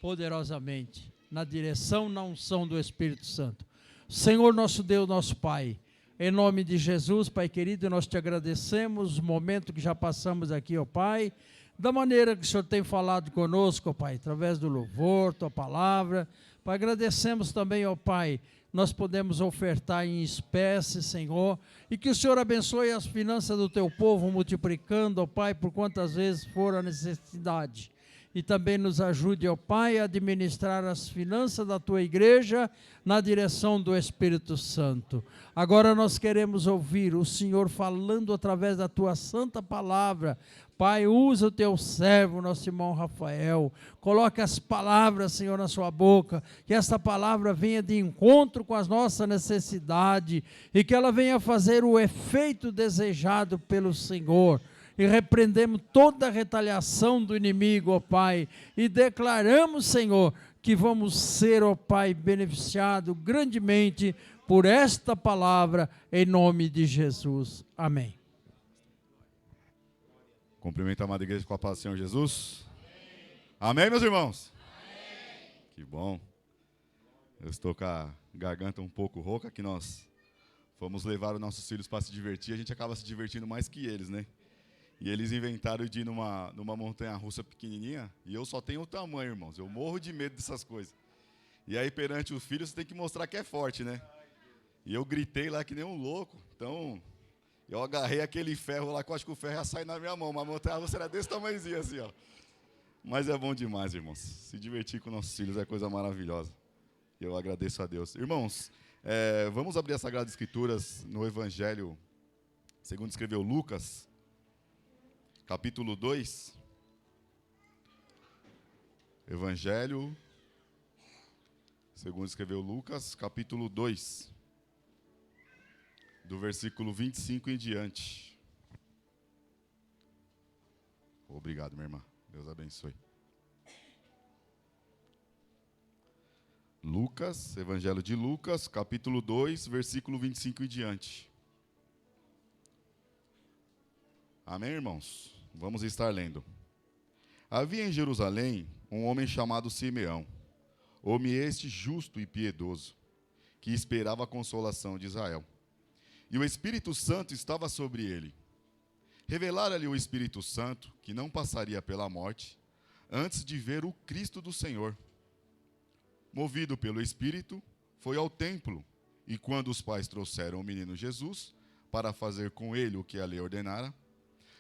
poderosamente, na direção, na unção do Espírito Santo. Senhor nosso Deus, nosso Pai, em nome de Jesus, Pai querido, nós te agradecemos o momento que já passamos aqui, ó Pai, da maneira que o Senhor tem falado conosco, ó Pai, através do louvor, tua palavra. Pai, agradecemos também, ó Pai, nós podemos ofertar em espécie, Senhor, e que o Senhor abençoe as finanças do teu povo, multiplicando, ó Pai, por quantas vezes for a necessidade. E também nos ajude, ó Pai, a administrar as finanças da tua igreja na direção do Espírito Santo. Agora nós queremos ouvir o Senhor falando através da tua santa palavra. Pai, usa o teu servo, nosso irmão Rafael. Coloque as palavras, Senhor, na sua boca. Que esta palavra venha de encontro com as nossas necessidades e que ela venha fazer o efeito desejado pelo Senhor. E repreendemos toda a retaliação do inimigo, ó Pai, e declaramos, Senhor, que vamos ser, ó Pai, beneficiados grandemente por esta palavra, em nome de Jesus. Amém. Cumprimento a amada igreja com a paz do Senhor Jesus. Amém, meus irmãos? Amém. Que bom. Eu estou com a garganta um pouco rouca, que nós fomos levar os nossos filhos para se divertir, a gente acaba se divertindo mais que eles, né? E eles inventaram de ir numa montanha-russa pequenininha, e eu só tenho o tamanho, irmãos. Eu morro de medo dessas coisas. E aí, perante os filhos, você tem que mostrar que é forte, né? E eu gritei lá que nem um louco. Então, eu agarrei aquele ferro lá, que eu acho que o ferro ia sair na minha mão. Mas a montanha-russa era desse tamanhozinho assim, ó. Mas é bom demais, irmãos. Se divertir com nossos filhos é coisa maravilhosa. E eu agradeço a Deus. Irmãos, vamos abrir as Sagradas Escrituras no Evangelho, segundo escreveu Lucas, capítulo 2, Evangelho, segundo escreveu Lucas, capítulo 2, do versículo 25 em diante. Obrigado, minha irmã. Deus abençoe. Lucas, Evangelho de Lucas, capítulo 2, versículo 25 em diante. Amém, irmãos? Vamos estar lendo. Havia em Jerusalém um homem chamado Simeão, homem este justo e piedoso, que esperava a consolação de Israel. E o Espírito Santo estava sobre ele. Revelara-lhe o Espírito Santo que não passaria pela morte, antes de ver o Cristo do Senhor. Movido pelo Espírito, foi ao templo, e quando os pais trouxeram o menino Jesus, para fazer com ele o que a lei ordenara,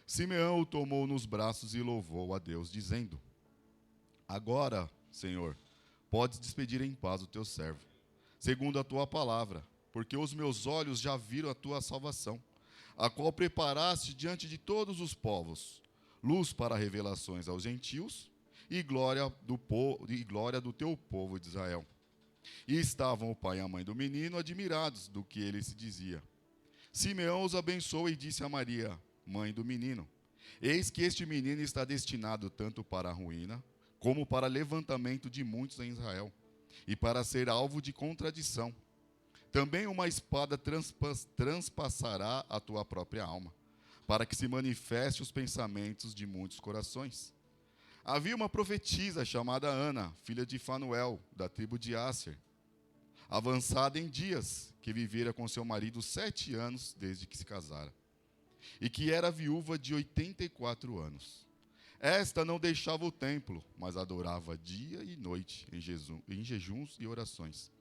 Simeão o tomou nos braços e louvou a Deus, dizendo: Agora, Senhor, podes despedir em paz o teu servo, segundo a tua palavra, porque os meus olhos já viram a tua salvação, a qual preparaste diante de todos os povos, luz para revelações aos gentios e glória do teu povo de Israel. E estavam o pai e a mãe do menino admirados do que ele se dizia. Simeão os abençoou e disse a Maria, mãe do menino: Eis que este menino está destinado tanto para a ruína, como para levantamento de muitos em Israel, e para ser alvo de contradição. Também uma espada transpassará a tua própria alma, para que se manifeste os pensamentos de muitos corações. Havia uma profetisa chamada Ana, filha de Fanuel, da tribo de Asser, avançada em dias, que vivera com seu marido 7 anos desde que se casara, e que era viúva de 84 anos. Esta não deixava o templo, mas adorava dia e noite em jejuns e orações.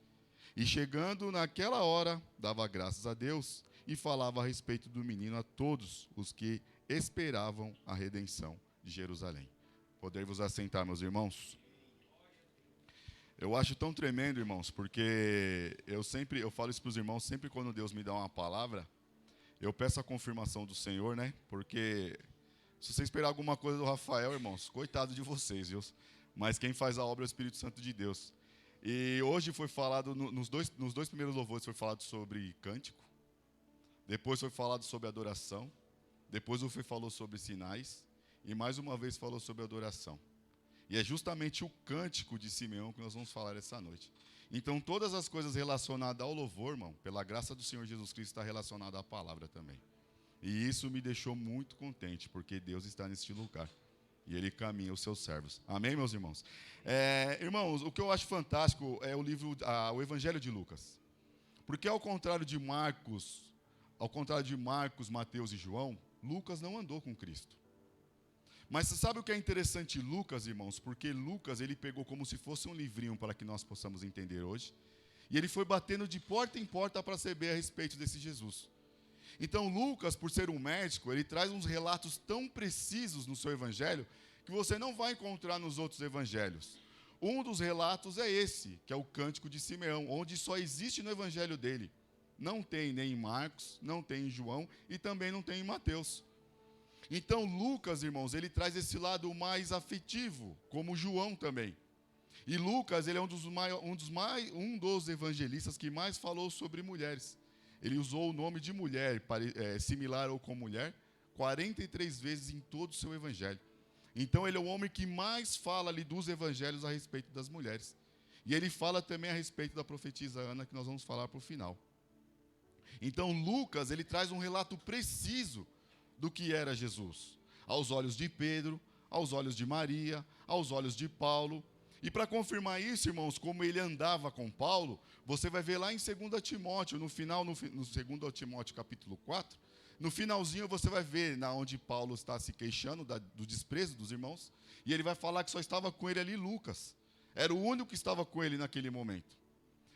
E chegando naquela hora, dava graças a Deus e falava a respeito do menino a todos os que esperavam a redenção de Jerusalém. Poder-vos assentar, meus irmãos? Eu acho tão tremendo, irmãos, porque eu falo isso para os irmãos, sempre quando Deus me dá uma palavra, eu peço a confirmação do Senhor, né? Porque se você esperar alguma coisa do Rafael, irmãos, coitado de vocês, viu? Mas quem faz a obra é o Espírito Santo de Deus. E hoje foi falado, nos dois primeiros louvores foi falado sobre cântico, depois foi falado sobre adoração, depois o Fê falou sobre sinais, e mais uma vez falou sobre adoração. E é justamente o cântico de Simeão que nós vamos falar essa noite. Então, todas as coisas relacionadas ao louvor, irmão, pela graça do Senhor Jesus Cristo, está relacionada à palavra também. E isso me deixou muito contente, porque Deus está neste lugar. e ele caminha os seus servos. Amém, meus irmãos? Irmãos, o que eu acho fantástico é o Evangelho de Lucas. Porque ao contrário de Marcos, Mateus e João, Lucas não andou com Cristo. Mas você sabe o que é interessante em Lucas, irmãos? Porque Lucas, ele pegou como se fosse um livrinho para que nós possamos entender hoje, e ele foi batendo de porta em porta para saber a respeito desse Jesus. Então Lucas, por ser um médico, ele traz uns relatos tão precisos no seu evangelho, que você não vai encontrar nos outros evangelhos. Um dos relatos é esse, que é o Cântico de Simeão, onde só existe no evangelho dele. Não tem nem em Marcos, não tem em João e também não tem em Mateus. Então Lucas, irmãos, ele traz esse lado mais afetivo, como João também. E Lucas, ele é um dos evangelistas que mais falou sobre mulheres. Ele usou o nome de mulher, similar ou com mulher, 43 vezes em todo o seu evangelho. Então ele é o homem que mais fala ali dos evangelhos a respeito das mulheres. E ele fala também a respeito da profetisa Ana, que nós vamos falar para o final. Então Lucas, ele traz um relato preciso do que era Jesus, aos olhos de Pedro, aos olhos de Maria, aos olhos de Paulo. E para confirmar isso, irmãos, como ele andava com Paulo, você vai ver lá em 2 Timóteo, no 2 Timóteo capítulo 4, no finalzinho você vai ver onde Paulo está se queixando do desprezo dos irmãos, e ele vai falar que só estava com ele ali Lucas, era o único que estava com ele naquele momento.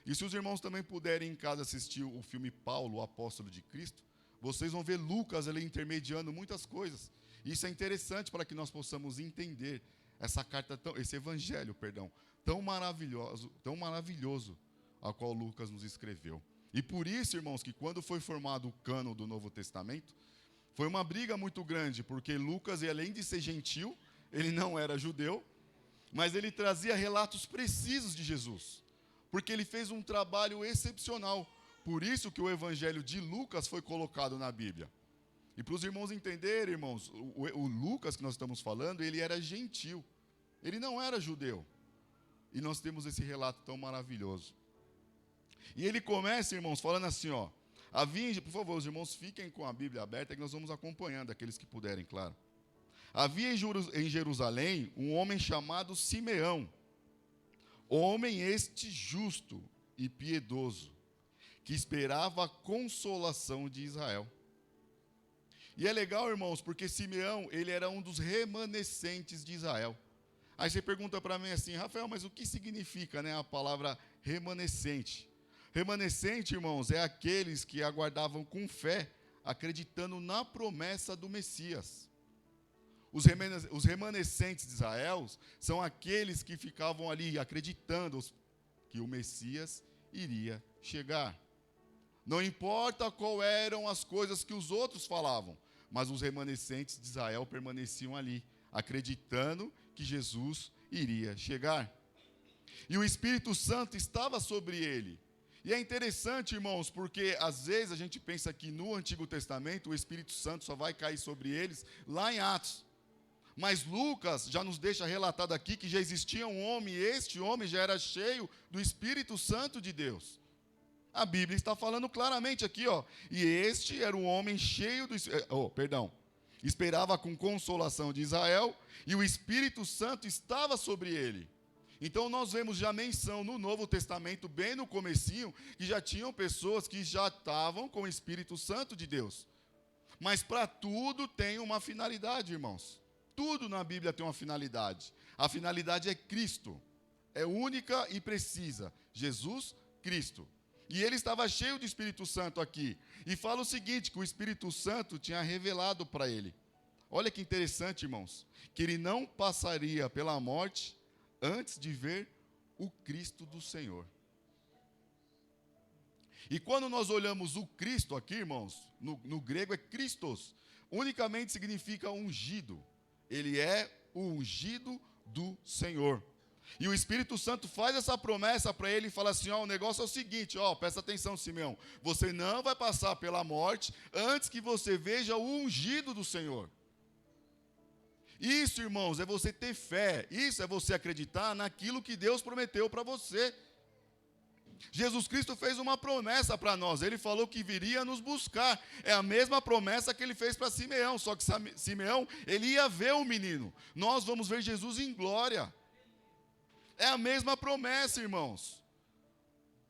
E se os irmãos também puderem em casa assistir o filme Paulo, o Apóstolo de Cristo, vocês vão ver Lucas ali intermediando muitas coisas. Isso é interessante para que nós possamos entender esse evangelho, tão maravilhoso, a qual Lucas nos escreveu. E por isso, irmãos, que quando foi formado o cânon do Novo Testamento, foi uma briga muito grande, porque Lucas, além de ser gentil, ele não era judeu, mas ele trazia relatos precisos de Jesus, porque ele fez um trabalho excepcional. Por isso que o evangelho de Lucas foi colocado na Bíblia. E para os irmãos entenderem, irmãos, o Lucas que nós estamos falando, ele era gentil. Ele não era judeu. E nós temos esse relato tão maravilhoso. E ele começa, irmãos, falando assim, por favor, os irmãos fiquem com a Bíblia aberta, que nós vamos acompanhando, aqueles que puderem, claro. Havia em Jerusalém um homem chamado Simeão, homem este justo e piedoso, que esperava a consolação de Israel. E é legal, irmãos, porque Simeão, ele era um dos remanescentes de Israel. Aí você pergunta para mim assim, Rafael, mas o que significa, a palavra remanescente? Remanescente, irmãos, é aqueles que aguardavam com fé, acreditando na promessa do Messias. Os remanescentes de Israel são aqueles que ficavam ali acreditando que o Messias iria chegar. Não importa qual eram as coisas que os outros falavam, mas os remanescentes de Israel permaneciam ali, acreditando que Jesus iria chegar. E o Espírito Santo estava sobre ele. E é interessante, irmãos, porque às vezes a gente pensa que no Antigo Testamento o Espírito Santo só vai cair sobre eles lá em Atos. Mas Lucas já nos deixa relatado aqui que já existia um homem, e este homem já era cheio do Espírito Santo de Deus. A Bíblia está falando claramente aqui, e este era um homem cheio do... esperava com consolação de Israel, e o Espírito Santo estava sobre ele. Então nós vemos já menção no Novo Testamento, bem no comecinho, que já tinham pessoas que já estavam com o Espírito Santo de Deus. Mas para tudo tem uma finalidade, irmãos. Tudo na Bíblia tem uma finalidade. A finalidade é Cristo. É única e precisa. Jesus Cristo. E ele estava cheio de Espírito Santo aqui. E fala o seguinte, que o Espírito Santo tinha revelado para ele. Olha que interessante, irmãos. Que ele não passaria pela morte antes de ver o Cristo do Senhor. E quando nós olhamos o Cristo aqui, irmãos, no grego é Christos. Unicamente significa ungido. Ele é o ungido do Senhor. E o Espírito Santo faz essa promessa para ele e fala assim, o negócio é o seguinte, presta atenção, Simeão, você não vai passar pela morte antes que você veja o ungido do Senhor. Isso, irmãos, é você ter fé, isso é você acreditar naquilo que Deus prometeu para você. Jesus Cristo fez uma promessa para nós. Ele falou que viria nos buscar. É a mesma promessa que ele fez para Simeão. Só que Simeão, ele ia ver o menino. Nós vamos ver Jesus em glória. É a mesma promessa, irmãos.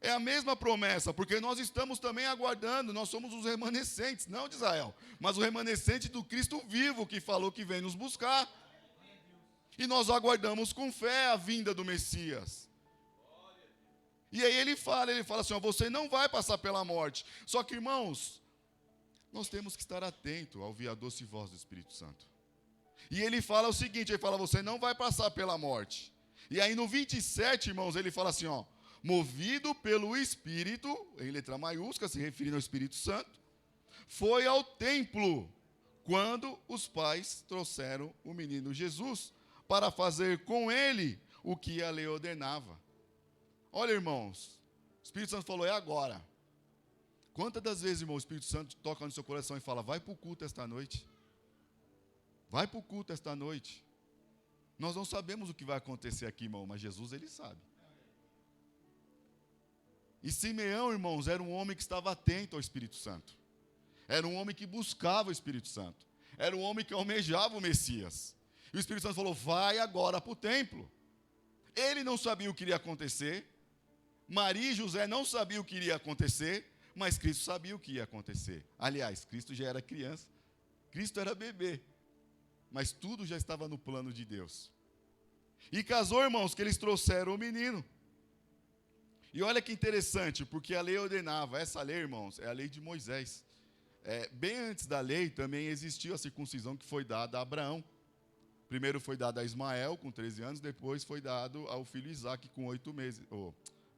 É a mesma promessa, porque nós estamos também aguardando. Nós somos os remanescentes, não de Israel, mas o remanescente do Cristo vivo, que falou que vem nos buscar. E nós aguardamos com fé a vinda do Messias. E aí ele fala assim, ó, você não vai passar pela morte. Só que, irmãos, nós temos que estar atentos ao ouvir a doce voz do Espírito Santo. E ele fala o seguinte, ele fala, você não vai passar pela morte. E aí no 27, irmãos, ele fala assim, ó, movido pelo Espírito, em letra maiúscula, se referindo ao Espírito Santo, foi ao templo, quando os pais trouxeram o menino Jesus, para fazer com ele o que a lei ordenava. Olha, irmãos, o Espírito Santo falou, é agora. Quantas das vezes, irmão, o Espírito Santo toca no seu coração e fala, vai para o culto esta noite. Vai para o culto esta noite. Nós não sabemos o que vai acontecer aqui, irmão, mas Jesus, ele sabe. E Simeão, irmãos, era um homem que estava atento ao Espírito Santo. Era um homem que buscava o Espírito Santo. Era um homem que almejava o Messias. E o Espírito Santo falou, vai agora para o templo. Ele não sabia o que iria acontecer. Maria e José não sabiam o que iria acontecer, mas Cristo sabia o que ia acontecer. Aliás, Cristo já era criança, Cristo era bebê, mas tudo já estava no plano de Deus. E casou, irmãos, que eles trouxeram o menino. E olha que interessante, porque a lei ordenava, essa lei, irmãos, é a lei de Moisés. Bem antes da lei também existiu a circuncisão que foi dada a Abraão. Primeiro foi dada a Ismael com 13 anos, depois foi dado ao filho Isaque com 8 meses.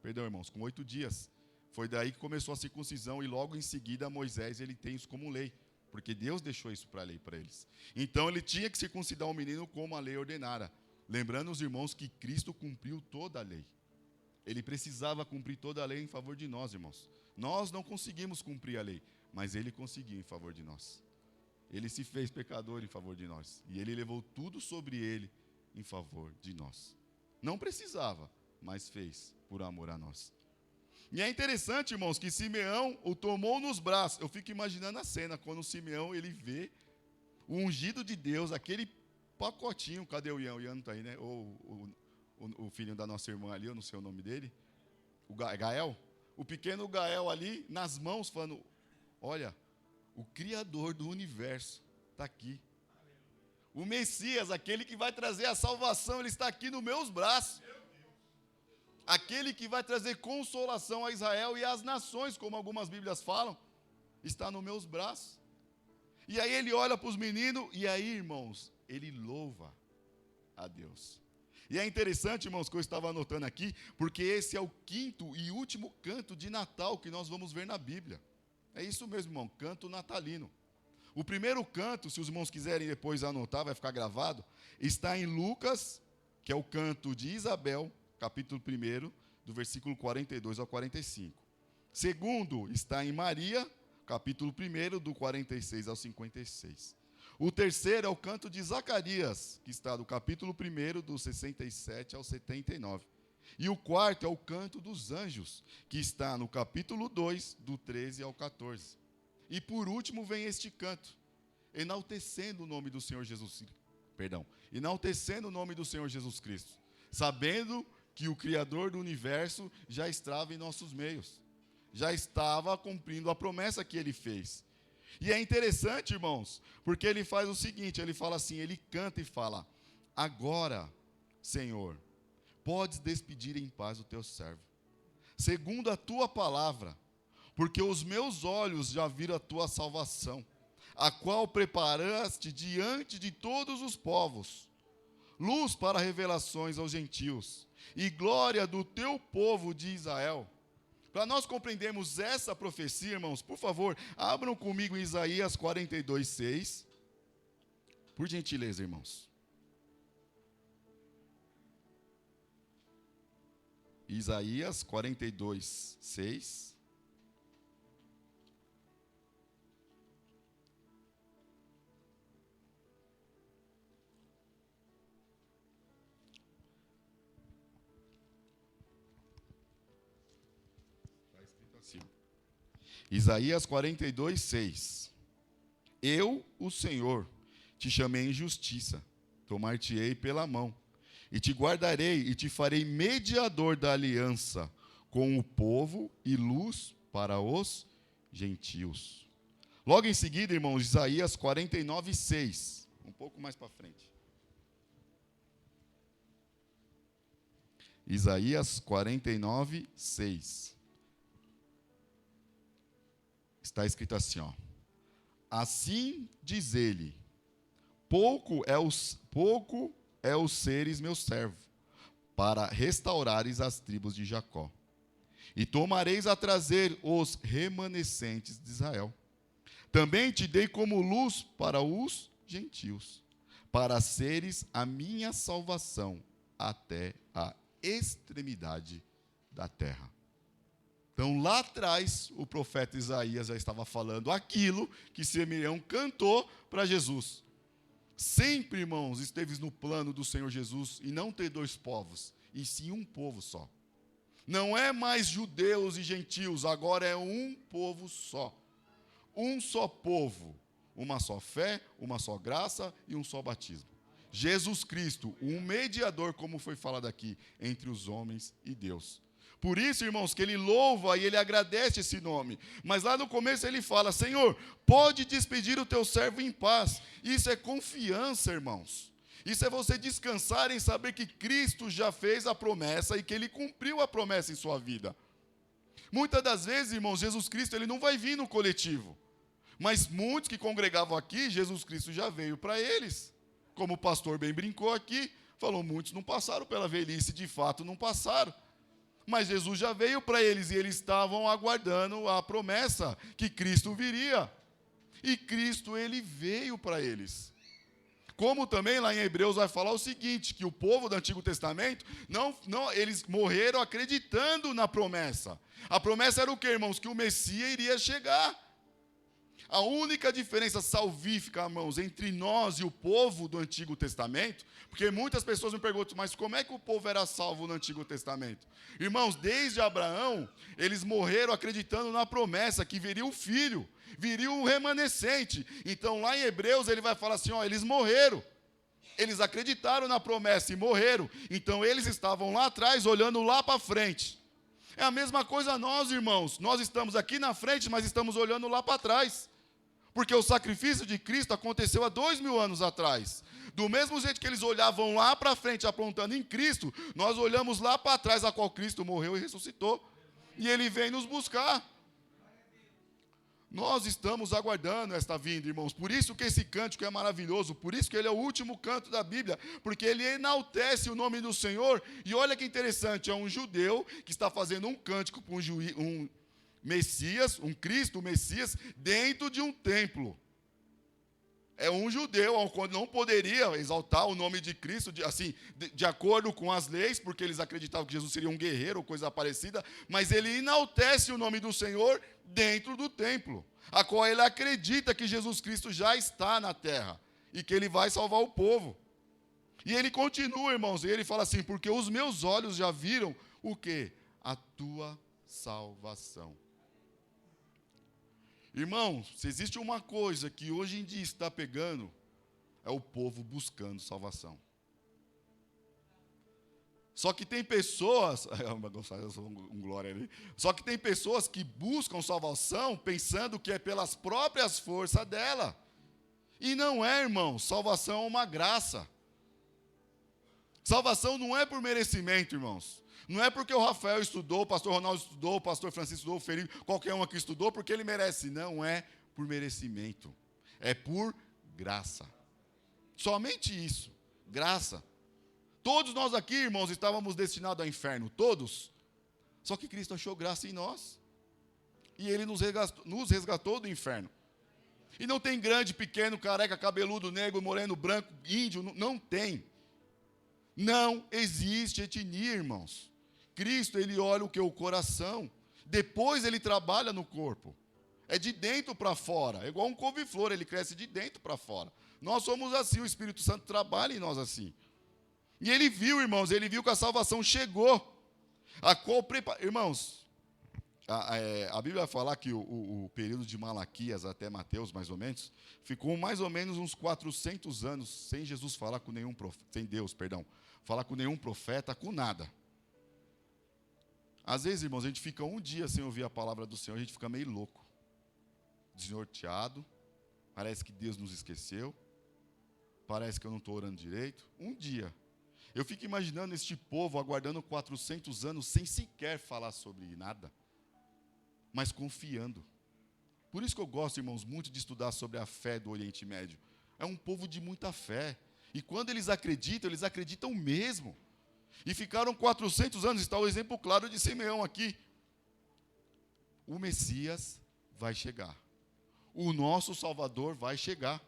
Perdão, irmãos, com 8 dias. Foi daí que começou a circuncisão e logo em seguida Moisés ele tem isso como lei, porque Deus deixou isso para a lei para eles. Então ele tinha que circuncidar o menino como a lei ordenara. Lembrando os irmãos que Cristo cumpriu toda a lei. Ele precisava cumprir toda a lei em favor de nós, irmãos. Nós não conseguimos cumprir a lei, mas ele conseguiu em favor de nós. Ele se fez pecador em favor de nós. E ele levou tudo sobre ele em favor de nós. Não precisava, mas fez por amor a nós. E é interessante, irmãos, que Simeão o tomou nos braços. Eu fico imaginando a cena, quando Simeão ele vê o ungido de Deus, aquele pacotinho. Cadê o Ian? O Ian não está aí, né? O filho da nossa irmã ali, eu não sei o nome dele. O Gael. O pequeno Gael ali, nas mãos, falando, olha, o Criador do universo está aqui. O Messias, aquele que vai trazer a salvação, ele está aqui nos meus braços. Aquele que vai trazer consolação a Israel e às nações, como algumas Bíblias falam, está nos meus braços. E aí ele olha para os meninos, e aí, irmãos, ele louva a Deus. E é interessante, irmãos, que eu estava anotando aqui, porque esse é o 5º e último canto de Natal que nós vamos ver na Bíblia. É isso mesmo, irmão, canto natalino. O primeiro canto, se os irmãos quiserem depois anotar, vai ficar gravado, está em Lucas, que é o canto de Isabel, capítulo 1, do versículo 42 ao 45. Segundo, está em Maria, capítulo 1, do 46 ao 56. O terceiro é o canto de Zacarias, que está do capítulo 1, do 67 ao 79. E o quarto é o canto dos anjos, que está no capítulo 2, do 13 ao 14. E por último vem este canto, enaltecendo o nome do Senhor Jesus Cristo. Enaltecendo o nome do Senhor Jesus Cristo, sabendo que o Criador do universo já estava em nossos meios, já estava cumprindo a promessa que ele fez. E é interessante, irmãos, porque ele faz o seguinte, ele fala assim, ele canta e fala, agora, Senhor, podes despedir em paz o teu servo, segundo a tua palavra, porque os meus olhos já viram a tua salvação, a qual preparaste diante de todos os povos, luz para revelações aos gentios, e glória do teu povo de Israel. Para nós compreendermos essa profecia, irmãos, por favor, abram comigo em Isaías 42, 6. Por gentileza, irmãos. Isaías 42, 6. Isaías 42, 6. Eu, o Senhor, te chamei em justiça, tomar-te-ei pela mão, e te guardarei e te farei mediador da aliança com o povo e luz para os gentios. Logo em seguida, irmãos, Isaías 49, 6. Um pouco mais para frente. Isaías 49, 6. Está escrito assim, ó. Assim diz ele, pouco é os seres meu servo, para restaurares as tribos de Jacó. E tomareis a trazer os remanescentes de Israel. Também te dei como luz para os gentios, para seres a minha salvação até a extremidade da terra. Então, lá atrás, o profeta Isaías já estava falando aquilo que Simeão cantou para Jesus. Sempre, irmãos, esteve no plano do Senhor Jesus e não ter dois povos, e sim um povo só. Não é mais judeus e gentios, agora é um povo só. Um só povo, uma só fé, uma só graça e um só batismo. Jesus Cristo, um mediador, como foi falado aqui, entre os homens e Deus. Por isso, irmãos, que ele louva e ele agradece esse nome. Mas lá no começo ele fala, Senhor, pode despedir o teu servo em paz. Isso é confiança, irmãos. Isso é você descansar em saber que Cristo já fez a promessa e que ele cumpriu a promessa em sua vida. Muitas das vezes, irmãos, Jesus Cristo ele não vai vir no coletivo. Mas muitos que congregavam aqui, Jesus Cristo já veio para eles. Como o pastor bem brincou aqui, falou, muitos não passaram pela velhice, de fato não passaram. Mas Jesus já veio para eles e eles estavam aguardando a promessa que Cristo viria. E Cristo, ele veio para eles. Como também lá em Hebreus vai falar o seguinte, que o povo do Antigo Testamento, eles morreram acreditando na promessa. A promessa era o quê, irmãos? Que o Messias iria chegar. A única diferença salvífica, irmãos, entre nós e o povo do Antigo Testamento, porque muitas pessoas me perguntam, mas como é que o povo era salvo no Antigo Testamento? Irmãos, desde Abraão, eles morreram acreditando na promessa que viria o filho, viria o remanescente. Então, lá em Hebreus, ele vai falar assim, ó, eles morreram. Eles acreditaram na promessa e morreram. Então, eles estavam lá atrás, olhando lá para frente. É a mesma coisa nós, irmãos. Nós estamos aqui na frente, mas estamos olhando lá para trás. Porque o sacrifício de Cristo aconteceu há 2000 anos atrás. Do mesmo jeito que eles olhavam lá para frente, apontando em Cristo, nós olhamos lá para trás, a qual Cristo morreu e ressuscitou. E Ele vem nos buscar. Nós estamos aguardando esta vinda, irmãos. Por isso que esse cântico é maravilhoso. Por isso que ele é o último canto da Bíblia. Porque ele enaltece o nome do Senhor. E olha que interessante, é um judeu que está fazendo um cântico para um Messias, um Cristo, um Messias, dentro de um templo. É um judeu, quando não poderia exaltar o nome de Cristo, de acordo com as leis, porque eles acreditavam que Jesus seria um guerreiro ou coisa parecida, mas ele enaltece o nome do Senhor dentro do templo, a qual ele acredita que Jesus Cristo já está na terra e que ele vai salvar o povo. E ele continua, irmãos, e ele fala assim, porque os meus olhos já viram o quê? A tua salvação. Irmãos, se existe uma coisa que hoje em dia está pegando, é o povo buscando salvação. Só que tem pessoas, glória ali. Só que tem pessoas que buscam salvação pensando que é pelas próprias forças dela. E não é, irmão, salvação é uma graça. Salvação não é por merecimento, irmãos. Não é porque o Rafael estudou, o pastor Ronaldo estudou, o pastor Francisco estudou, o Felipe, qualquer um aqui estudou, porque ele merece. Não é por merecimento. É por graça. Somente isso. Graça. Todos nós aqui, irmãos, estávamos destinados ao inferno. Todos. Só que Cristo achou graça em nós. E Ele nos resgatou do inferno. E não tem grande, pequeno, careca, cabeludo, negro, moreno, branco, índio. Não tem. Não existe etnia, irmãos. Cristo, ele olha o que? O coração. Depois ele trabalha no corpo. É de dentro para fora. É igual um couve-flor, ele cresce de dentro para fora. Nós somos assim, o Espírito Santo trabalha em nós assim. E ele viu, irmãos, ele viu que a salvação chegou. A qual irmãos, A Bíblia vai falar que o período de Malaquias até Mateus, mais ou menos, ficou mais ou menos uns 400 anos sem Jesus falar com nenhum profeta, sem Deus, perdão, falar com nenhum profeta, com nada. Às vezes, irmãos, a gente fica um dia sem ouvir a palavra do Senhor, a gente fica meio louco, desnorteado, parece que Deus nos esqueceu, parece que eu não estou orando direito. Um dia. Eu fico imaginando este povo aguardando 400 anos sem sequer falar sobre nada, mas confiando. Por isso que eu gosto, irmãos, muito de estudar sobre a fé do Oriente Médio. É um povo de muita fé. E quando eles acreditam mesmo. E ficaram 400 anos, está o exemplo claro de Simeão aqui. O Messias vai chegar. O nosso Salvador vai chegar.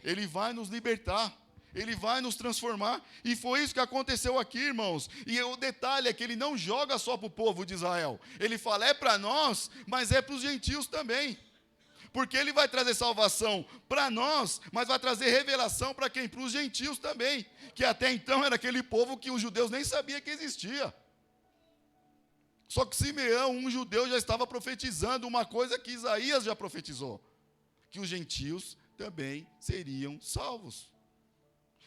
Ele vai nos libertar. Ele vai nos transformar. E foi isso que aconteceu aqui, irmãos. E o detalhe é que ele não joga só para o povo de Israel. Ele fala, é para nós, mas é para os gentios também. Porque ele vai trazer salvação para nós, mas vai trazer revelação para quem? Para os gentios também. Que até então era aquele povo que os judeus nem sabiam que existia. Só que Simeão, um judeu, já estava profetizando uma coisa que Isaías já profetizou. Que os gentios também seriam salvos.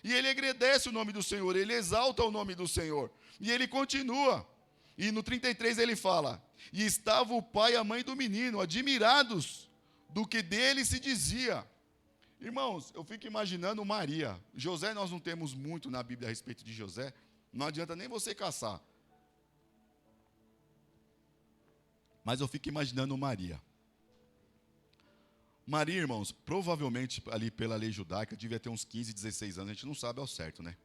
E ele agradece o nome do Senhor, ele exalta o nome do Senhor. E ele continua. E no 33 ele fala, e estava o pai e a mãe do menino, admirados do que dele se dizia. Irmãos, eu fico imaginando Maria. José, nós não temos muito na Bíblia a respeito de José. Não adianta nem você caçar. Mas eu fico imaginando Maria. Maria, irmãos, provavelmente ali pela lei judaica, devia ter uns 15, 16 anos, a gente não sabe ao certo, né?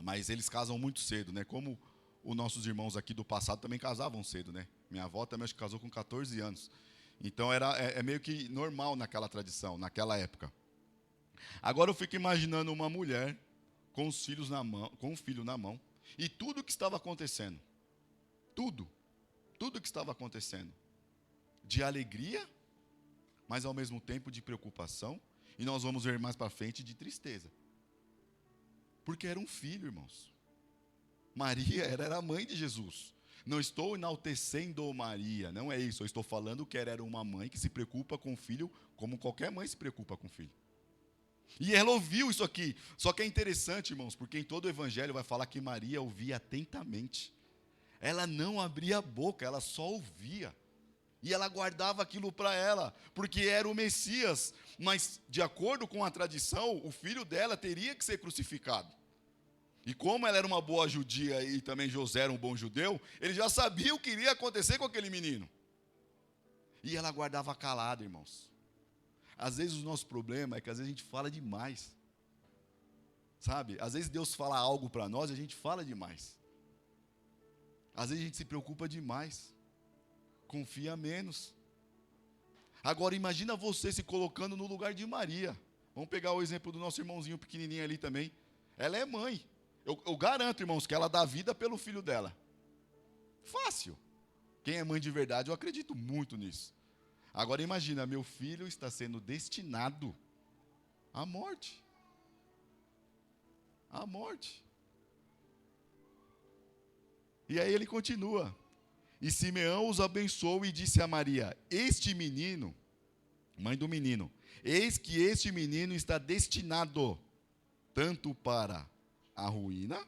Mas eles casam muito cedo, né? Como os nossos irmãos aqui do passado também casavam cedo, né? Minha avó também acho que casou com 14 anos. Então é meio que normal naquela tradição, naquela época. Agora eu fico imaginando uma mulher com os filhos na mão, com um filho na mão, e tudo o que estava acontecendo. Tudo que estava acontecendo. De alegria, mas ao mesmo tempo de preocupação, e nós vamos ver mais para frente de tristeza. Porque era um filho, irmãos. Maria era a mãe de Jesus. Não estou enaltecendo Maria, não é isso. Eu estou falando que ela era uma mãe que se preocupa com o filho, como qualquer mãe se preocupa com o filho. E ela ouviu isso aqui. Só que é interessante, irmãos, porque em todo o evangelho vai falar que Maria ouvia atentamente. Ela não abria a boca, ela só ouvia. E ela guardava aquilo para ela, porque era o Messias. Mas, de acordo com a tradição, o filho dela teria que ser crucificado. E como ela era uma boa judia e também José era um bom judeu, ele já sabia o que iria acontecer com aquele menino. E ela guardava calada, irmãos. Às vezes o nosso problema é que às vezes a gente fala demais. Sabe? Às vezes Deus fala algo para nós e a gente fala demais. Às vezes a gente se preocupa demais. Confia menos. Agora imagina você se colocando no lugar de Maria. Vamos pegar o exemplo do nosso irmãozinho pequenininho ali também. Ela é mãe. Eu garanto, irmãos, que ela dá vida pelo filho dela. Fácil. Quem é mãe de verdade, eu acredito muito nisso. Agora imagina, meu filho está sendo destinado à morte. À morte. E aí ele continua. E Simeão os abençoou e disse a Maria, este menino, mãe do menino, eis que este menino está destinado tanto para a ruína,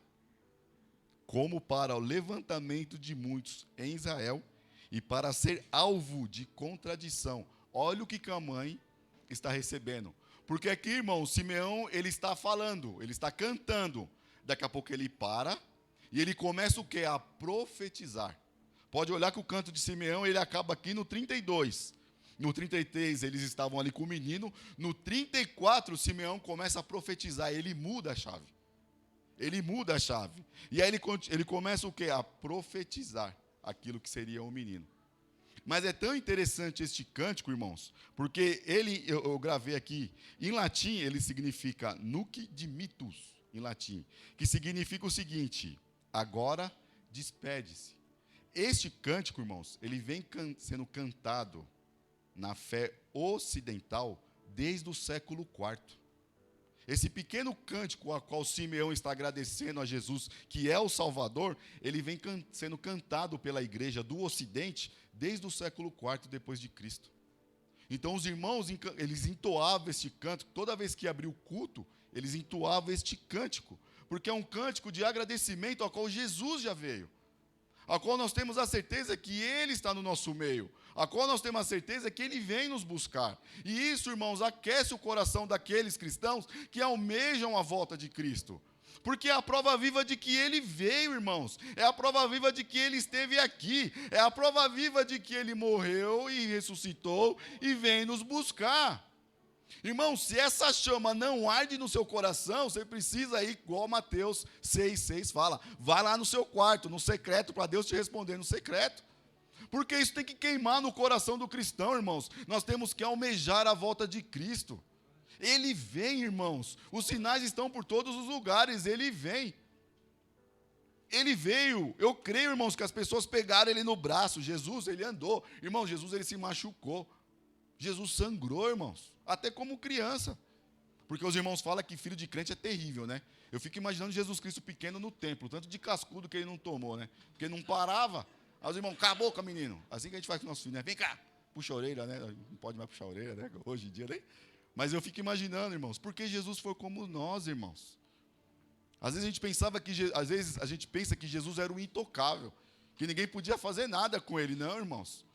como para o levantamento de muitos em Israel, e para ser alvo de contradição. Olha o que a mãe está recebendo. Porque aqui, irmão, Simeão, ele está falando, ele está cantando. Daqui a pouco ele para, e ele começa o quê? A profetizar. Pode olhar que o canto de Simeão, ele acaba aqui no 32. No 33, eles estavam ali com o menino. No 34, Simeão começa a profetizar, ele muda a chave. Ele muda a chave. E aí ele começa o quê? A profetizar aquilo que seria o menino. Mas é tão interessante este cântico, irmãos, porque eu gravei aqui, em latim ele significa nuc dimittus, em latim, que significa o seguinte, agora despede-se. Este cântico, irmãos, ele vem sendo cantado na fé ocidental desde o século IV. Esse pequeno cântico a qual Simeão está agradecendo a Jesus, que é o Salvador, ele vem sendo cantado pela igreja do Ocidente desde o século IV depois de Cristo. Então os irmãos, eles entoavam este cântico, toda vez que abria o culto, eles entoavam este cântico, porque é um cântico de agradecimento ao qual Jesus já veio, a qual nós temos a certeza que Ele está no nosso meio, a qual nós temos a certeza que Ele vem nos buscar. E isso, irmãos, aquece o coração daqueles cristãos que almejam a volta de Cristo. Porque é a prova viva de que Ele veio, irmãos. É a prova viva de que Ele esteve aqui. É a prova viva de que Ele morreu e ressuscitou e vem nos buscar. Irmão, se essa chama não arde no seu coração, você precisa ir, igual Mateus 6,6 fala, vai lá no seu quarto, no secreto, para Deus te responder no secreto. Porque isso tem que queimar no coração do cristão, irmãos. Nós temos que almejar a volta de Cristo. Ele vem, irmãos. Os sinais estão por todos os lugares, Ele vem. Ele veio. Eu creio, irmãos, que as pessoas pegaram Ele no braço. Jesus, Ele andou. Irmão, Jesus, Ele se machucou. Jesus sangrou, irmãos. Até como criança. Porque os irmãos falam que filho de crente é terrível, né? Eu fico imaginando Jesus Cristo pequeno no templo, tanto de cascudo que Ele não tomou, né? Porque não parava. Aí os irmãos, cala a boca, menino. Assim que a gente faz com o nosso filho, né? Vem cá, puxa a orelha, né? Não pode mais puxar a orelha, né? Hoje em dia, né? Mas eu fico imaginando, irmãos, porque Jesus foi como nós, irmãos. Às vezes a gente pensa que Jesus era o intocável, que ninguém podia fazer nada com Ele. Não, irmãos.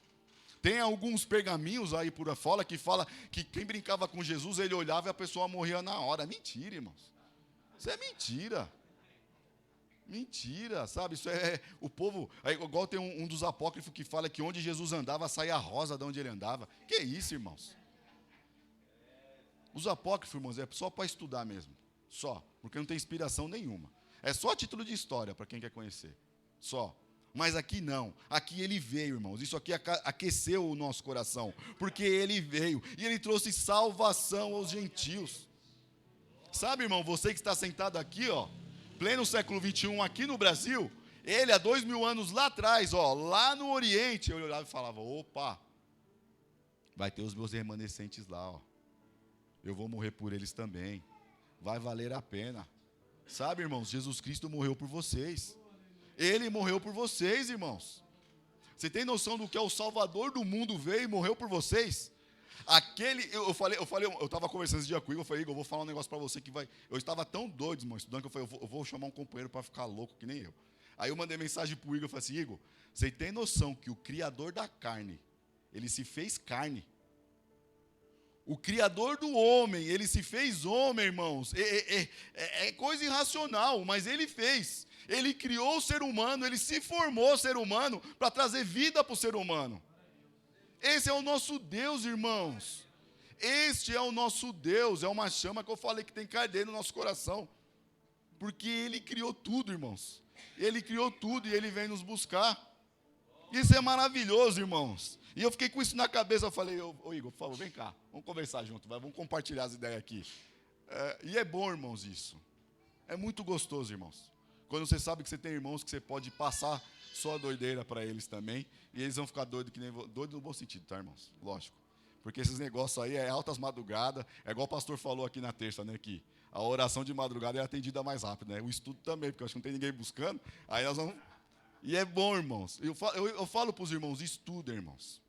Tem alguns pergaminhos aí por fora que fala que quem brincava com Jesus, ele olhava e a pessoa morria na hora. Mentira, irmãos. Isso é mentira. Mentira, sabe? Isso é o povo. É igual tem um dos apócrifos que fala que onde Jesus andava saía rosa de onde ele andava. Que isso, irmãos? Os apócrifos, irmãos, é só para estudar mesmo. Só. Porque não tem inspiração nenhuma. É só título de história para quem quer conhecer. Só. Mas aqui não. Aqui Ele veio, irmãos. Isso aqui aqueceu o nosso coração. Porque Ele veio. E Ele trouxe salvação aos gentios. Sabe, irmão, você que está sentado aqui, ó. Pleno século 21 aqui no Brasil, ele há 2000 anos lá atrás, ó, lá no Oriente, eu olhava e falava, opa, vai ter os meus remanescentes lá, ó. Eu vou morrer por eles também. Vai valer a pena. Sabe, irmãos, Jesus Cristo morreu por vocês. Ele morreu por vocês, irmãos. Você tem noção do que é o Salvador do mundo veio e morreu por vocês? Eu estava conversando esse dia com o Igor, eu falei, Igor, eu vou falar um negócio para você que vai... Eu estava tão doido, irmão, estudando, que eu falei, eu vou chamar um companheiro para ficar louco que nem eu. Aí eu mandei mensagem para o Igor, eu falei assim, Igor, você tem noção que o Criador da carne, ele se fez carne? O Criador do homem, ele se fez homem, irmãos. É coisa irracional, mas ele fez. Ele criou o ser humano, ele se formou ser humano para trazer vida para o ser humano. Esse é o nosso Deus, irmãos. Este é o nosso Deus. É uma chama que eu falei que tem que arder no nosso coração. Porque Ele criou tudo, irmãos. Ele criou tudo e Ele vem nos buscar. Isso é maravilhoso, irmãos. E eu fiquei com isso na cabeça. Eu falei, ô Igor, por favor, vem cá. Vamos conversar junto, vamos compartilhar as ideias aqui. E é bom, irmãos, isso. É muito gostoso, irmãos. Quando você sabe que você tem irmãos que você pode passar só a doideira para eles também, e eles vão ficar doidos que nem doido no bom sentido, tá, irmãos? Lógico. Porque esses negócios aí é altas madrugadas, é igual o pastor falou aqui na terça, né, que a oração de madrugada é atendida mais rápido, né? O estudo também, porque eu acho que não tem ninguém buscando, aí nós vamos... E é bom, irmãos. Eu falo para os irmãos, estudem, irmãos.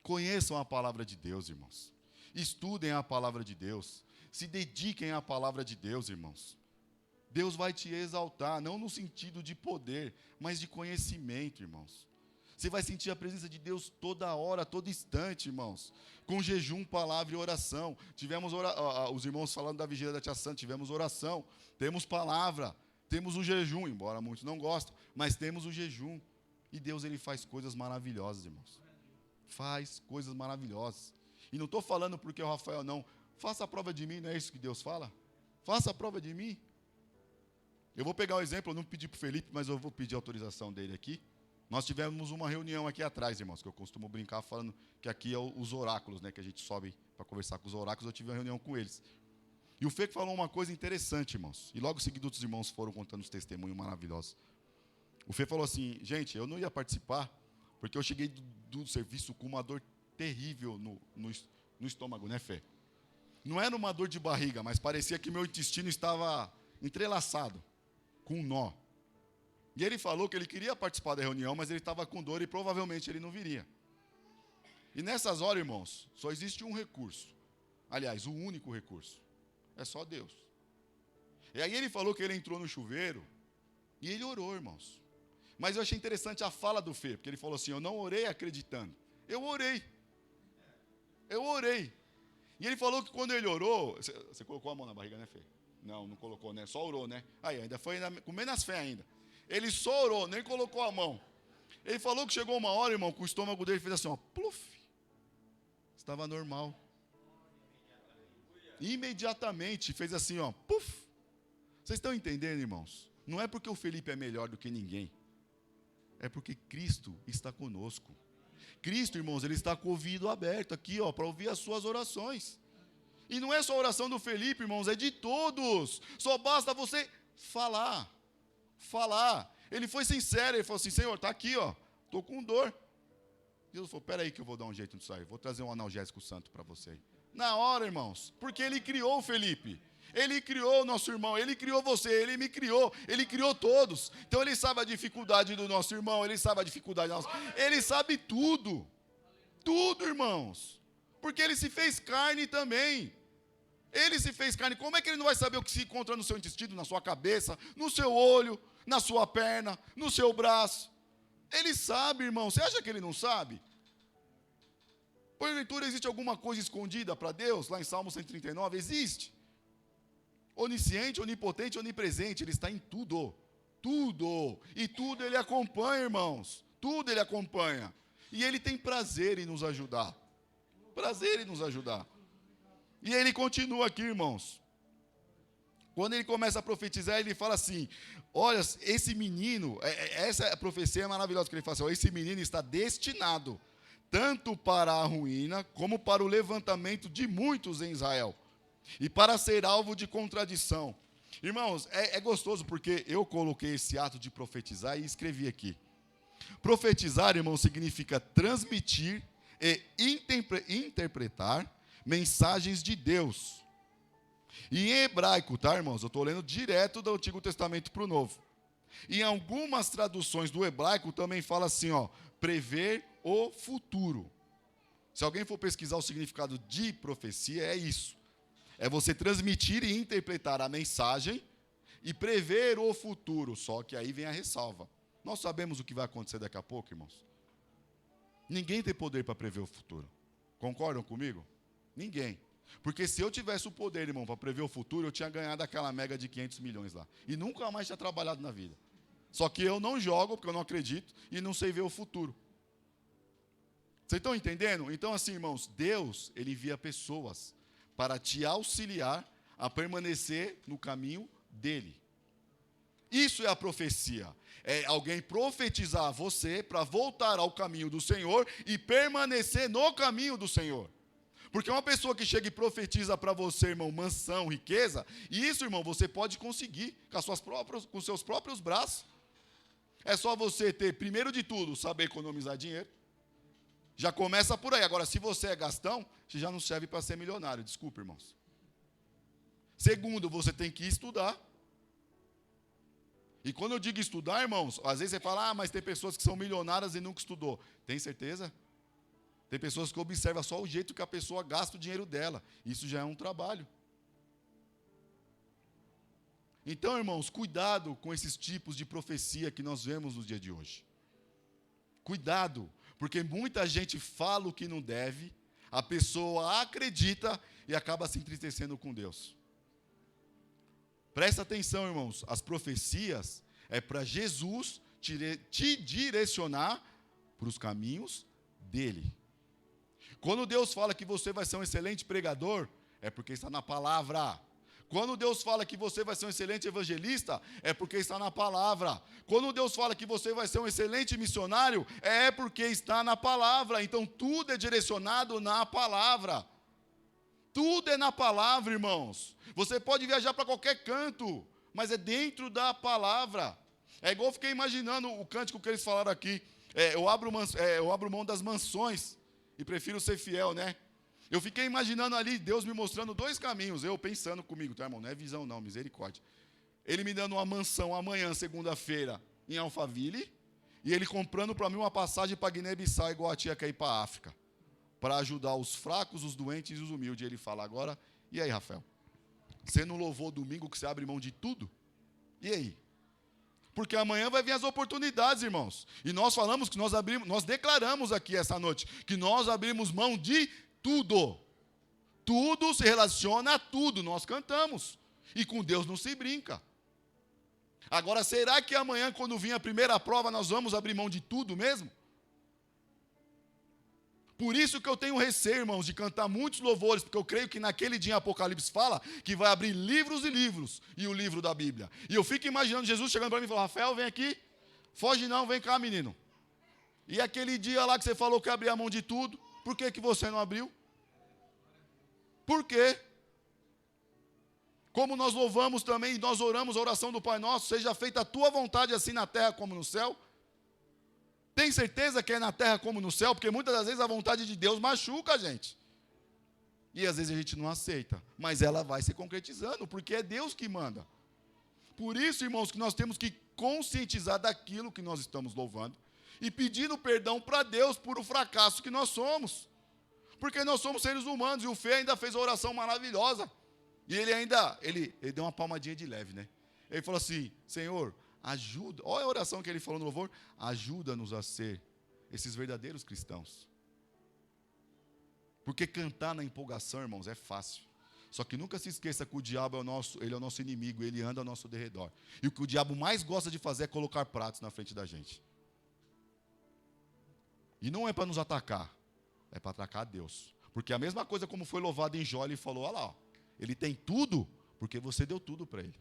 Conheçam a palavra de Deus, irmãos. Estudem a palavra de Deus. Se dediquem à palavra de Deus, irmãos. Deus vai te exaltar, não no sentido de poder, mas de conhecimento, irmãos. Você vai sentir a presença de Deus toda hora, todo instante, irmãos. Com jejum, palavra e oração. Tivemos os irmãos falando da vigília da Tia Santa, tivemos oração, temos palavra, temos o jejum, embora muitos não gostem, mas temos o jejum. E Deus, Ele faz coisas maravilhosas, irmãos. Faz coisas maravilhosas. E não estou falando porque o Rafael não. Faça a prova de mim, não é isso que Deus fala? Faça a prova de mim. Eu vou pegar um exemplo, eu não pedi para o Felipe, mas eu vou pedir a autorização dele aqui. Nós tivemos uma reunião aqui atrás, irmãos, que eu costumo brincar falando que aqui é os oráculos, né, que a gente sobe para conversar com os oráculos, eu tive uma reunião com eles. E o Feco falou uma coisa interessante, irmãos, e logo em seguida outros irmãos foram contando os testemunhos maravilhosos. O Feco falou assim, gente, eu não ia participar, porque eu cheguei do serviço com uma dor terrível no estômago, né, Fê? Não era uma dor de barriga, mas parecia que meu intestino estava entrelaçado, com um nó. E ele falou que ele queria participar da reunião, mas ele estava com dor e provavelmente ele não viria. E nessas horas, irmãos, só existe um recurso. Aliás, o único recurso. É só Deus. E aí ele falou que ele entrou no chuveiro e ele orou, irmãos. Mas eu achei interessante a fala do Fê, porque ele falou assim, eu não orei acreditando. Eu orei. Eu orei. E ele falou que quando ele orou, você colocou a mão na barriga, né, Fê? Não colocou, né? Só orou, né? Aí, ainda foi com menos fé ainda. Ele só orou, nem colocou a mão. Ele falou que chegou uma hora, irmão, que o estômago dele fez assim, ó, pluf. Estava normal. Imediatamente fez assim, ó, puf. Vocês estão entendendo, irmãos? Não é porque o Felipe é melhor do que ninguém. É porque Cristo está conosco. Cristo, irmãos, ele está com o ouvido aberto aqui, ó, para ouvir as suas orações. E não é só a oração do Felipe, irmãos, é de todos. Só basta você falar. Falar. Ele foi sincero, ele falou assim, Senhor, está aqui, ó, estou com dor. Jesus falou, espera aí que eu vou dar um jeito nisso aí, vou trazer um analgésico santo para você. Na hora, irmãos, porque ele criou o Felipe. Ele criou o nosso irmão, ele criou você, ele me criou, ele criou todos. Então ele sabe a dificuldade do nosso irmão, ele sabe a dificuldade nossa, ele sabe tudo. Tudo, irmãos. Porque ele se fez carne também. Ele se fez carne. Como é que ele não vai saber o que se encontra no seu intestino, na sua cabeça, no seu olho, na sua perna, no seu braço? Ele sabe, irmão. Você acha que ele não sabe? Porventura existe alguma coisa escondida para Deus? Lá em Salmo 139, existe. Onisciente, onipotente, onipresente, ele está em tudo. Tudo. E tudo ele acompanha, irmãos. Tudo ele acompanha. E ele tem prazer em nos ajudar. Prazer em nos ajudar. E ele continua aqui, irmãos. Quando ele começa a profetizar, ele fala assim, olha, esse menino, essa profecia é maravilhosa, que ele fala assim, ó, esse menino está destinado tanto para a ruína, como para o levantamento de muitos em Israel, e para ser alvo de contradição. Irmãos, é gostoso, porque eu coloquei esse ato de profetizar e escrevi aqui. Profetizar, irmão, significa transmitir e interpretar mensagens de Deus. E em hebraico, tá, irmãos? Eu estou lendo direto do Antigo Testamento para o Novo. E em algumas traduções do hebraico também fala assim, ó, prever o futuro. Se alguém for pesquisar o significado de profecia, é isso. É você transmitir e interpretar a mensagem e prever o futuro. Só que aí vem a ressalva. Nós sabemos o que vai acontecer daqui a pouco, irmãos. Ninguém tem poder para prever o futuro. Concordam comigo? Ninguém. Porque se eu tivesse o poder, irmão, para prever o futuro, eu tinha ganhado aquela mega de 500 milhões lá. E nunca mais tinha trabalhado na vida. Só que eu não jogo, porque eu não acredito, e não sei ver o futuro. Vocês estão entendendo? Então, assim, irmãos, Deus, ele envia pessoas para te auxiliar a permanecer no caminho dele. Isso é a profecia. É alguém profetizar a você para voltar ao caminho do Senhor e permanecer no caminho do Senhor. Porque uma pessoa que chega e profetiza para você, irmão, mansão, riqueza, e isso, irmão, você pode conseguir com seus próprios braços. É só você ter, primeiro de tudo, saber economizar dinheiro. Já começa por aí. Agora, se você é gastão, você já não serve para ser milionário. Desculpa, irmãos. Segundo, você tem que estudar. E quando eu digo estudar, irmãos, às vezes você fala, mas tem pessoas que são milionárias e nunca estudou. Tem certeza? Tem pessoas que observam só o jeito que a pessoa gasta o dinheiro dela. Isso já é um trabalho. Então, irmãos, cuidado com esses tipos de profecia que nós vemos no dia de hoje. Cuidado, porque muita gente fala o que não deve, a pessoa acredita e acaba se entristecendo com Deus. Presta atenção, irmãos, as profecias é para Jesus te direcionar para os caminhos dele. Quando Deus fala que você vai ser um excelente pregador, é porque está na palavra. Quando Deus fala que você vai ser um excelente evangelista, é porque está na palavra. Quando Deus fala que você vai ser um excelente missionário, é porque está na palavra. Então tudo é direcionado na palavra. Tudo é na palavra, irmãos. Você pode viajar para qualquer canto, mas é dentro da palavra. É igual eu fiquei imaginando o cântico que eles falaram aqui. Eu abro mão das mansões e prefiro ser fiel, né? Eu fiquei imaginando ali, Deus me mostrando 2 caminhos, eu pensando comigo, tá, irmão? Não é visão não, misericórdia. Ele me dando uma mansão amanhã, segunda-feira, em Alphaville, e ele comprando para mim uma passagem para Guiné-Bissau, igual a tia quer ir para a África, para ajudar os fracos, os doentes e os humildes. E ele fala agora, e aí, Rafael? Você não louvou domingo que você abre mão de tudo? E aí? Porque amanhã vai vir as oportunidades, irmãos. E nós falamos que nós declaramos aqui essa noite, que nós abrimos mão de tudo. Tudo se relaciona a tudo, nós cantamos. E com Deus não se brinca. Agora, será que amanhã, quando vir a primeira prova, nós vamos abrir mão de tudo mesmo? Por isso que eu tenho receio, irmãos, de cantar muitos louvores, porque eu creio que naquele dia Apocalipse fala que vai abrir livros e livros, e o livro da Bíblia. E eu fico imaginando Jesus chegando para mim e falando, Rafael, vem aqui, foge não, vem cá, menino. E aquele dia lá que você falou que abria a mão de tudo, por que você não abriu? Por quê? Como nós louvamos também, nós oramos a oração do Pai Nosso, seja feita a tua vontade assim na terra como no céu. Tem certeza que é na terra como no céu? Porque muitas das vezes a vontade de Deus machuca a gente. E às vezes a gente não aceita. Mas ela vai se concretizando, porque é Deus que manda. Por isso, irmãos, que nós temos que conscientizar daquilo que nós estamos louvando e pedindo perdão para Deus por o fracasso que nós somos. Porque nós somos seres humanos, e o Fê ainda fez uma oração maravilhosa. E ele deu uma palmadinha de leve, né? Ele falou assim, Senhor, ajuda, olha a oração que ele falou no louvor, ajuda-nos a ser esses verdadeiros cristãos. Porque cantar na empolgação, irmãos, é fácil. Só que nunca se esqueça que o diabo ele é o nosso inimigo, ele anda ao nosso derredor. E o que o diabo mais gosta de fazer é colocar pratos na frente da gente. E não é para nos atacar, é para atacar a Deus. Porque a mesma coisa como foi louvado em Jó, ele falou, olha lá, ó, ele tem tudo, porque você deu tudo para ele.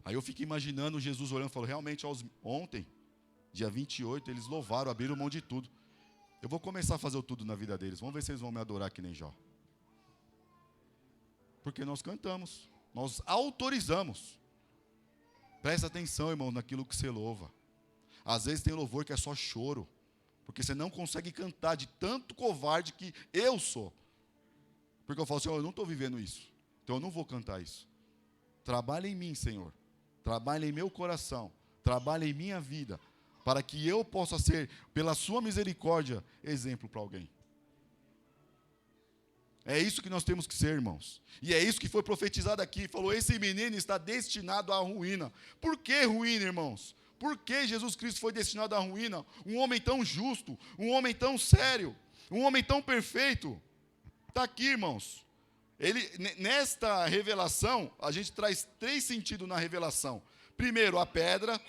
Aí eu fico imaginando Jesus olhando e falou, realmente, ontem, dia 28, eles louvaram, abriram mão de tudo. Eu vou começar a fazer o tudo na vida deles. Vamos ver se eles vão me adorar que nem Jó. Porque nós cantamos, nós autorizamos. Presta atenção, irmão, naquilo que você louva. Às vezes tem louvor que é só choro, porque você não consegue cantar de tanto covarde que eu sou. Porque eu falo assim, eu não estou vivendo isso, então eu não vou cantar isso. Trabalha em mim, Senhor. Trabalha em meu coração. Trabalha em minha vida, para que eu possa ser, pela sua misericórdia, exemplo para alguém. É isso que nós temos que ser, irmãos. E é isso que foi profetizado aqui. Falou, esse menino está destinado à ruína. Por que ruína, irmãos? Por que Jesus Cristo foi destinado à ruína? Um homem tão justo, um homem tão sério, um homem tão perfeito. Está aqui, irmãos. Nesta revelação, a gente traz 3 sentidos na revelação. Primeiro, a pedra.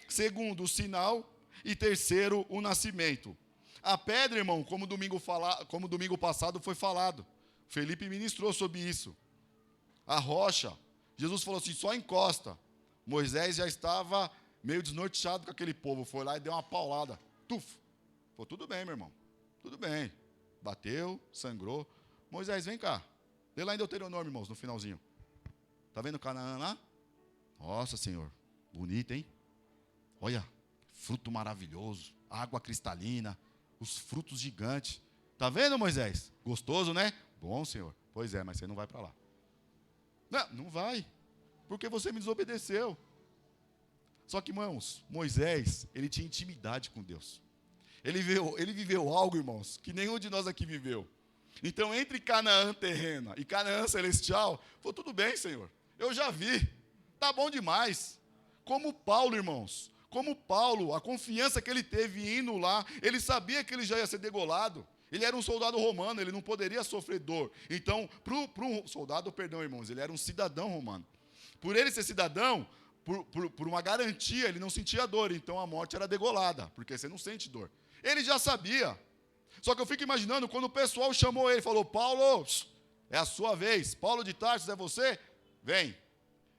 Segundo, o sinal. E terceiro, o nascimento. A pedra, irmão, como domingo passado foi falado. Felipe ministrou sobre isso. A rocha. Jesus falou assim, só encosta. Moisés já estava meio desnorteado com aquele povo. Foi lá e deu uma paulada. Tuf. Falou, tudo bem, meu irmão. Tudo bem. Bateu, sangrou. Moisés, vem cá. Lê lá em Deuteronômio, irmãos, no finalzinho. Está vendo Canaã lá? Nossa, Senhor. Bonito, hein? Olha, fruto maravilhoso. Água cristalina. Os frutos gigantes. Está vendo, Moisés? Gostoso, né? Bom, Senhor. Pois é, mas você não vai para lá. Não vai. Porque você me desobedeceu. Só que, irmãos, Moisés, ele tinha intimidade com Deus. Ele viveu algo, irmãos, que nenhum de nós aqui viveu. Então, entre Canaã terrena e Canaã celestial, falou, tudo bem, Senhor, eu já vi, tá bom demais. Como Paulo, irmãos, a confiança que ele teve indo lá, ele sabia que ele já ia ser degolado. Ele era um soldado romano, ele não poderia sofrer dor. Então, para um soldado, perdão, irmãos, ele era um cidadão romano. Por ele ser cidadão, por uma garantia, ele não sentia dor. Então, a morte era degolada, porque você não sente dor. Ele já sabia. Só que eu fico imaginando, quando o pessoal chamou ele, falou, Paulo, é a sua vez. Paulo de Tarso, é você? Vem.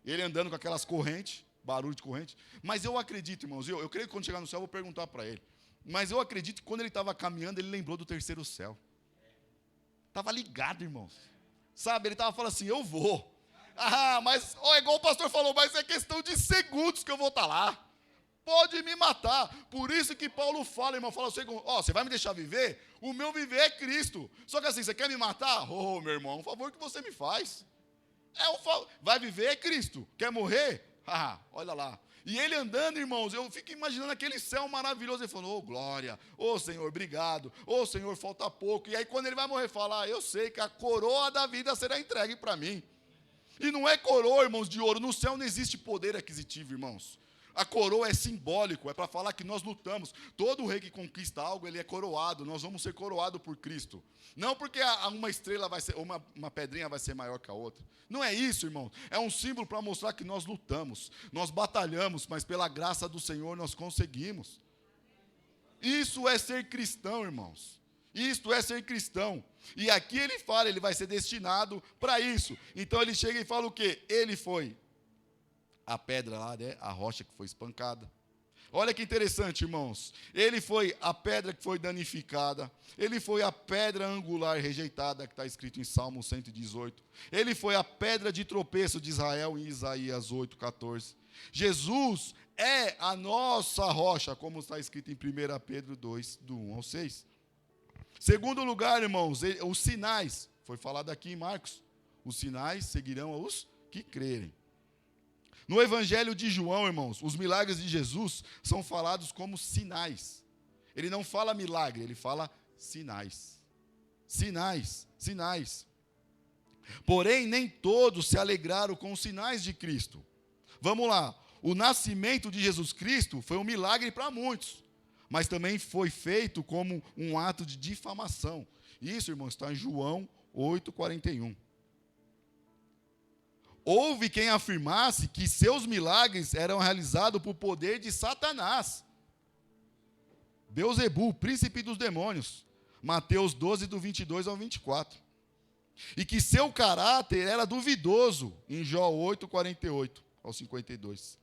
Ele andando com aquelas correntes, barulho de corrente. Mas eu acredito, irmãos, eu creio que quando chegar no céu eu vou perguntar para ele. Mas eu acredito que quando ele estava caminhando, ele lembrou do terceiro céu. Estava ligado, irmãos. Sabe, ele estava falando assim, eu vou. Mas, igual o pastor falou, mas é questão de segundos que eu vou estar lá. pode me matar. Por isso que Paulo fala, irmão, fala assim, você vai me deixar viver? O meu viver é Cristo. Só que assim, você quer me matar? Meu irmão, um favor que você me faz. Vai viver é Cristo. Quer morrer? Olha lá. E ele andando, irmãos, eu fico imaginando aquele céu maravilhoso. Ele falando, glória, Senhor, obrigado. Senhor, falta pouco. E aí quando ele vai morrer, fala, eu sei que a coroa da vida será entregue para mim. E não é coroa, irmãos, de ouro. No céu não existe poder aquisitivo, irmãos. A coroa é simbólico, é para falar que nós lutamos. Todo rei que conquista algo, ele é coroado. Nós vamos ser coroados por Cristo. Não porque uma estrela vai ser, uma pedrinha vai ser maior que a outra. Não é isso, irmão. É um símbolo para mostrar que nós lutamos. Nós batalhamos, mas pela graça do Senhor nós conseguimos. Isso é ser cristão, irmãos. Isto é ser cristão. E aqui ele fala, ele vai ser destinado para isso. Então ele chega e fala o quê? Ele foi a pedra lá, né? A rocha que foi espancada. Olha que interessante, irmãos. Ele foi a pedra que foi danificada. Ele foi a pedra angular rejeitada, que está escrito em Salmo 118. Ele foi a pedra de tropeço de Israel, em Isaías 8,14. Jesus é a nossa rocha, como está escrito em 1 Pedro 2, do 1 ao 6. Segundo lugar, irmãos, os sinais. Foi falado aqui em Marcos. Os sinais seguirão aos que crerem. No Evangelho de João, irmãos, os milagres de Jesus são falados como sinais. Ele não fala milagre, ele fala sinais. Sinais, sinais. Porém, nem todos se alegraram com os sinais de Cristo. Vamos lá. O nascimento de Jesus Cristo foi um milagre para muitos, mas também foi feito como um ato de difamação. Isso, irmãos, está em João 8,41. Houve quem afirmasse que seus milagres eram realizados por poder de Satanás. Beelzebul, príncipe dos demônios. Mateus 12, do 22 ao 24. E que seu caráter era duvidoso, em Jó 8, 48 ao 52.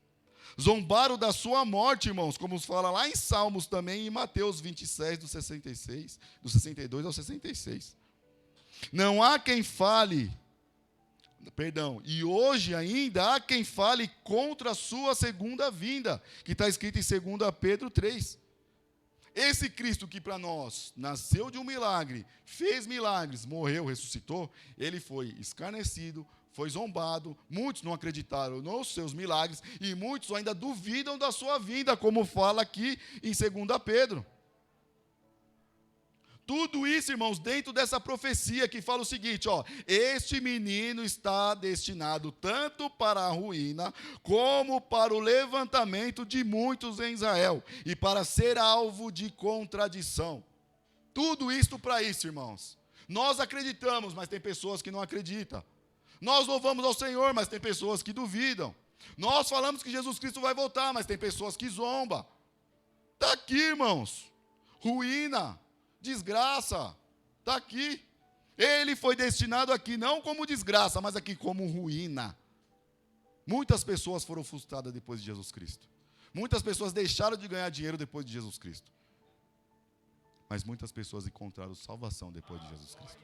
Zombaram da sua morte, irmãos, como fala lá em Salmos também, em Mateus 26, do 62 ao 66. Não há quem fale... E hoje ainda há quem fale contra a sua segunda vinda, que está escrito em 2 Pedro 3. Esse Cristo que para nós nasceu de um milagre, fez milagres, morreu, ressuscitou, ele foi escarnecido, foi zombado, muitos não acreditaram nos seus milagres, e muitos ainda duvidam da sua vinda, como fala aqui em 2 Pedro. Tudo isso, irmãos, dentro dessa profecia que fala o seguinte, este menino está destinado tanto para a ruína, como para o levantamento de muitos em Israel, e para ser alvo de contradição. Tudo isso para isso, irmãos. Nós acreditamos, mas tem pessoas que não acreditam. Nós louvamos ao Senhor, mas tem pessoas que duvidam. Nós falamos que Jesus Cristo vai voltar, mas tem pessoas que zombam. Está aqui, irmãos. Ruína. Desgraça, está aqui. Ele foi destinado aqui não como desgraça, mas aqui como ruína. Muitas pessoas foram frustradas depois de Jesus Cristo. Muitas pessoas deixaram de ganhar dinheiro depois de Jesus Cristo. Mas muitas pessoas encontraram salvação depois de Jesus Cristo.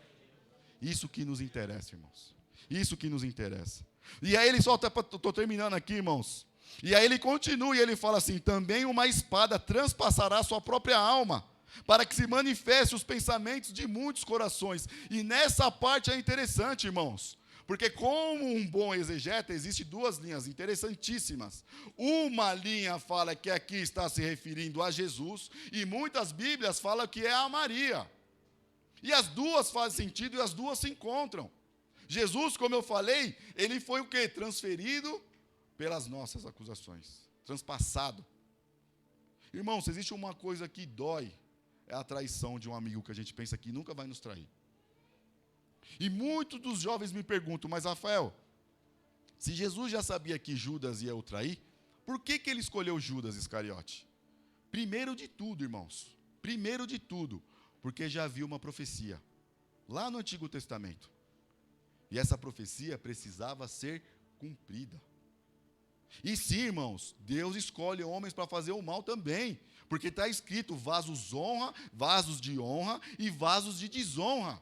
Isso que nos interessa, irmãos. Isso que nos interessa. E aí ele só estou terminando aqui, irmãos. E aí ele continua e ele fala assim, também uma espada transpassará sua própria alma, para que se manifeste os pensamentos de muitos corações. E nessa parte é interessante, irmãos, porque como um bom exegeta, existe duas linhas interessantíssimas. Uma linha fala que aqui está se referindo a Jesus, e muitas bíblias falam que é a Maria. E as duas fazem sentido e as duas se encontram. Jesus, como eu falei, ele foi o quê? Transferido pelas nossas acusações, transpassado. Irmãos, existe uma coisa que dói, é a traição de um amigo que a gente pensa que nunca vai nos trair. E muitos dos jovens me perguntam, mas Rafael, se Jesus já sabia que Judas ia o trair, por que ele escolheu Judas Iscariote? Primeiro de tudo, irmãos, porque já havia uma profecia, lá no Antigo Testamento. E essa profecia precisava ser cumprida. E sim, irmãos, Deus escolhe homens para fazer o mal também, porque está escrito vasos de honra e vasos de desonra.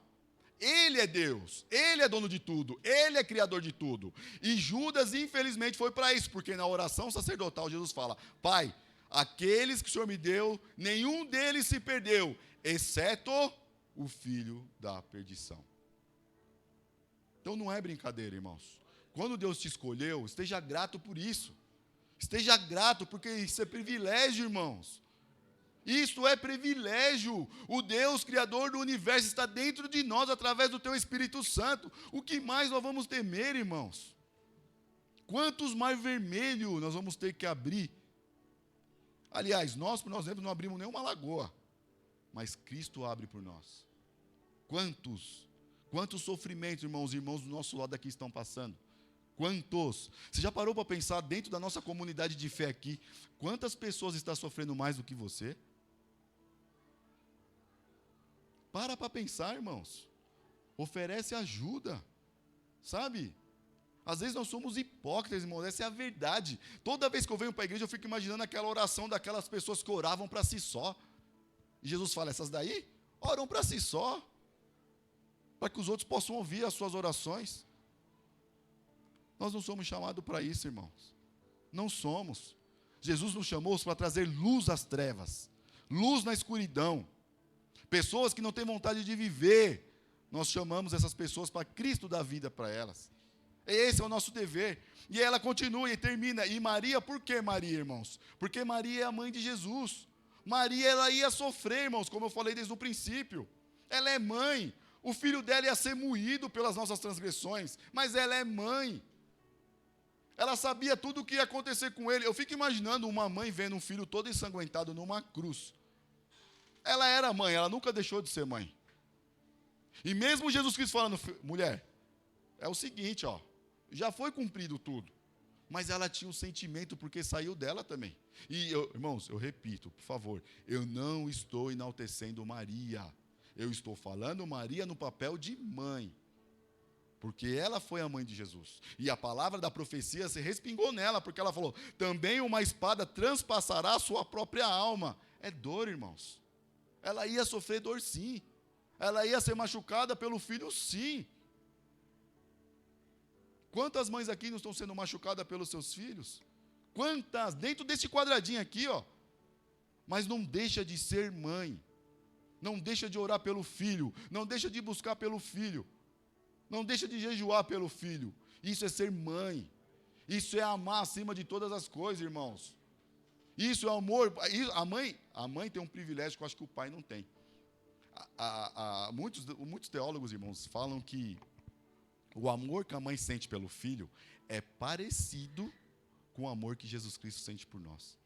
Ele é Deus, Ele é dono de tudo, Ele é criador de tudo. E Judas, infelizmente, foi para isso, porque na oração sacerdotal Jesus fala, Pai, aqueles que o Senhor me deu, nenhum deles se perdeu, exceto o filho da perdição. Então não é brincadeira, irmãos. Quando Deus te escolheu, esteja grato por isso. Esteja grato, porque isso é privilégio, irmãos. Isso é privilégio. O Deus Criador do universo está dentro de nós através do teu Espírito Santo. O que mais nós vamos temer, irmãos? Quantos mares vermelhos nós vamos ter que abrir? Aliás, nós, por nós mesmos, não abrimos nenhuma lagoa, mas Cristo abre por nós. Quantos sofrimentos, irmãos e irmãos do nosso lado aqui estão passando? Quantos? Você já parou para pensar dentro da nossa comunidade de fé aqui, quantas pessoas estão sofrendo mais do que você? Para pensar, irmãos. Oferece ajuda, sabe? Às vezes nós somos hipócritas, irmãos, essa é a verdade. Toda vez que eu venho para a igreja, eu fico imaginando aquela oração daquelas pessoas que oravam para si só. E Jesus fala, essas daí oram para si só, para que os outros possam ouvir as suas orações. Nós não somos chamados para isso, irmãos. Não somos. Jesus nos chamou para trazer luz às trevas, luz na escuridão. Pessoas que não têm vontade de viver, nós chamamos essas pessoas para Cristo dar vida para elas. Esse é o nosso dever. E ela continua e termina. E Maria, por que Maria, irmãos? Porque Maria é a mãe de Jesus. Maria, ela ia sofrer, irmãos, como eu falei desde o princípio. Ela é mãe. O filho dela ia ser moído pelas nossas transgressões, mas ela é mãe. Ela sabia tudo o que ia acontecer com ele. Eu fico imaginando uma mãe vendo um filho todo ensanguentado numa cruz. Ela era mãe, ela nunca deixou de ser mãe. E mesmo Jesus Cristo falando, mulher, é o seguinte, ó, já foi cumprido tudo. Mas ela tinha um sentimento porque saiu dela também. E, irmãos, eu repito, por favor, eu não estou enaltecendo Maria. Eu estou falando Maria no papel de mãe. Porque ela foi a mãe de Jesus. E a palavra da profecia se respingou nela, porque ela falou, também uma espada transpassará a sua própria alma. É dor, irmãos. Ela ia sofrer dor, sim. Ela ia ser machucada pelo filho, sim. Quantas mães aqui não estão sendo machucadas pelos seus filhos? Quantas? Dentro desse quadradinho aqui, ó. Mas não deixa de ser mãe. Não deixa de orar pelo filho. Não deixa de buscar pelo filho. Não deixa de jejuar pelo filho. Isso é ser mãe. Isso é amar acima de todas as coisas, irmãos. Isso é amor. A mãe tem um privilégio que eu acho que o pai não tem. Muitos teólogos, irmãos, falam que o amor que a mãe sente pelo filho é parecido com o amor que Jesus Cristo sente por nós.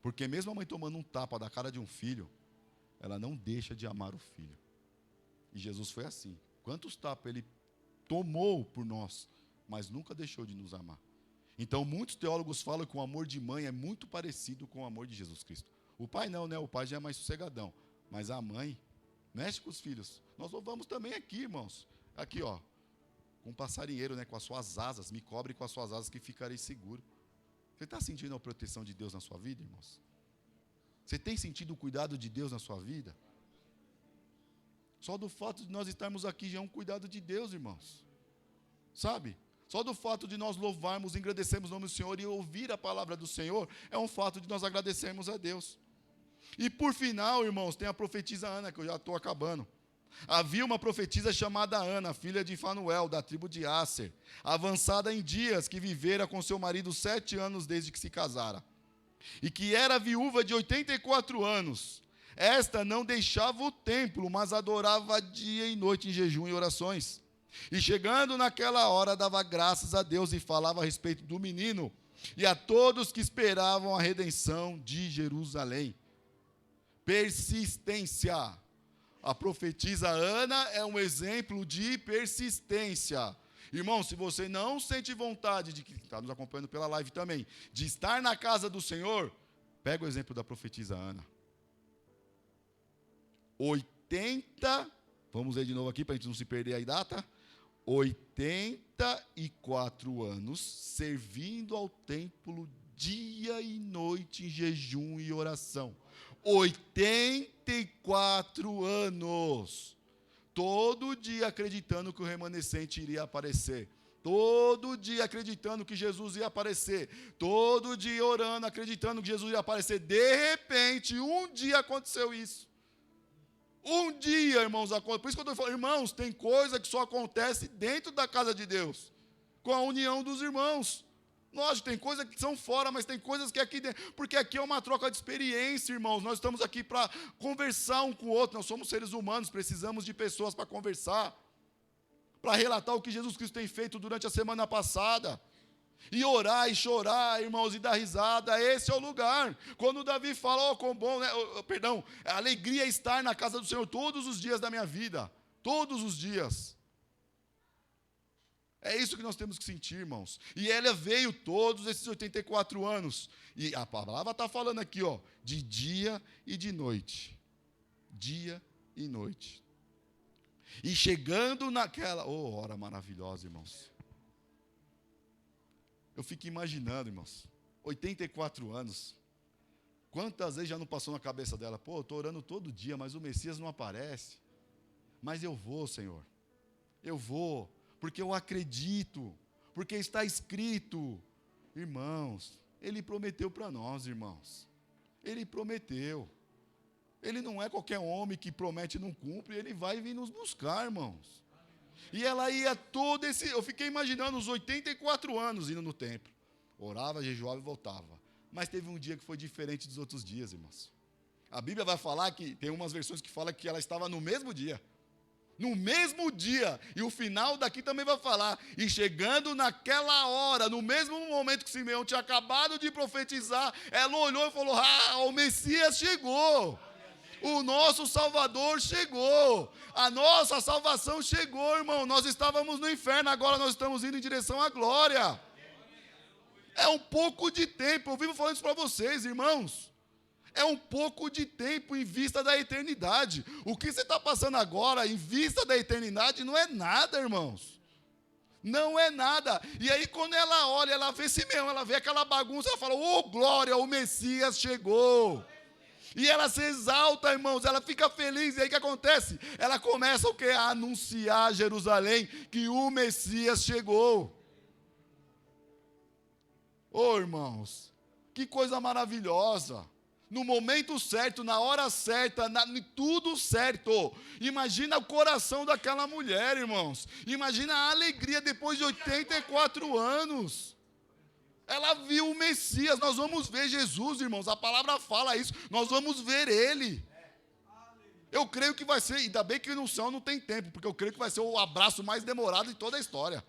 Porque mesmo a mãe tomando um tapa da cara de um filho, ela não deixa de amar o filho. E Jesus foi assim. Quantos tapas ele tomou por nós, mas nunca deixou de nos amar. Então, muitos teólogos falam que o amor de mãe é muito parecido com o amor de Jesus Cristo. O pai não, né? O pai já é mais sossegadão. Mas a mãe mexe com os filhos. Nós louvamos também aqui, irmãos. Aqui, ó. Com um passarinheiro, né? Com as suas asas. Me cobre com as suas asas que ficarei seguro. Você está sentindo a proteção de Deus na sua vida, irmãos? Você tem sentido o cuidado de Deus na sua vida? Só do fato de nós estarmos aqui já é um cuidado de Deus, irmãos. Sabe? Só do fato de nós louvarmos, agradecermos o nome do Senhor e ouvir a palavra do Senhor, é um fato de nós agradecermos a Deus. E por final, irmãos, tem a profetisa Ana, que eu já estou acabando. Havia uma profetisa chamada Ana, filha de Fanuel, da tribo de Asser, avançada em dias, que vivera com seu marido 7 anos desde que se casara, e que era viúva de 84 anos. Esta não deixava o templo, mas adorava dia e noite em jejum e orações. E chegando naquela hora, dava graças a Deus e falava a respeito do menino e a todos que esperavam a redenção de Jerusalém. Persistência. A profetisa Ana é um exemplo de persistência. Irmão, se você não sente vontade, de que está nos acompanhando pela live também, de estar na casa do Senhor, pega o exemplo da profetisa Ana. vamos ver de novo aqui para a gente não se perder a data, 84 anos servindo ao templo dia e noite em jejum e oração. 84 anos. Todo dia acreditando que o remanescente iria aparecer. todo dia acreditando que Jesus ia aparecer, todo dia orando, acreditando que Jesus ia aparecer. De repente, um dia aconteceu isso. Um dia, irmãos, aconteceu. Por isso que eu estou falando, irmãos, tem coisa que só acontece dentro da casa de Deus, com a união dos irmãos. Lógico, tem coisas que são fora, mas tem coisas que é aqui dentro, porque aqui é uma troca de experiência, irmãos. Nós estamos aqui para conversar um com o outro, nós somos seres humanos, precisamos de pessoas para conversar, para relatar o que Jesus Cristo tem feito durante a semana passada, e orar e chorar, irmãos, e dar risada. Esse é o lugar. Quando Davi fala, quão bom, né? Perdão, a alegria é estar na casa do Senhor todos os dias da minha vida, todos os dias. É isso que nós temos que sentir, irmãos. E ela veio todos esses 84 anos. E a palavra está falando aqui, de dia e de noite. Dia e noite. E chegando naquela... hora maravilhosa, irmãos. Eu fico imaginando, irmãos. 84 anos. Quantas vezes já não passou na cabeça dela? Eu estou orando todo dia, mas o Messias não aparece. Mas eu vou, Senhor. Eu vou. Porque eu acredito, porque está escrito. Irmãos, Ele prometeu para nós, irmãos. Ele prometeu. Ele não é qualquer homem que promete e não cumpre, Ele vai vir nos buscar, irmãos. E ela ia eu fiquei imaginando os 84 anos indo no templo. Orava, jejuava e voltava. Mas teve um dia que foi diferente dos outros dias, irmãos. A Bíblia vai falar que, tem umas versões que falam que ela estava no mesmo dia. No mesmo dia, e o final daqui também vai falar, e chegando naquela hora, no mesmo momento que Simeão tinha acabado de profetizar, ela olhou e falou, o Messias chegou, o nosso Salvador chegou, a nossa salvação chegou, irmão. Nós estávamos no inferno, agora nós estamos indo em direção à glória. É um pouco de tempo, eu vivo falando isso para vocês, irmãos. É um pouco de tempo em vista da eternidade. O que você está passando agora, em vista da eternidade, não é nada, irmãos. Não é nada. E aí, quando ela olha, ela vê Simeão, ela vê aquela bagunça, ela fala, glória, o Messias chegou. E ela se exalta, irmãos, ela fica feliz. E aí o que acontece? Ela começa o quê? A anunciar a Jerusalém que o Messias chegou. Irmãos, que coisa maravilhosa. No momento certo, na hora certa, tudo certo. Imagina o coração daquela mulher, irmãos. Imagina a alegria depois de 84 anos. Ela viu o Messias. Nós vamos ver Jesus, irmãos. A palavra fala isso. Nós vamos ver Ele. Eu creio que vai ser, ainda bem que no céu não tem tempo, porque eu creio que vai ser o abraço mais demorado de toda a história.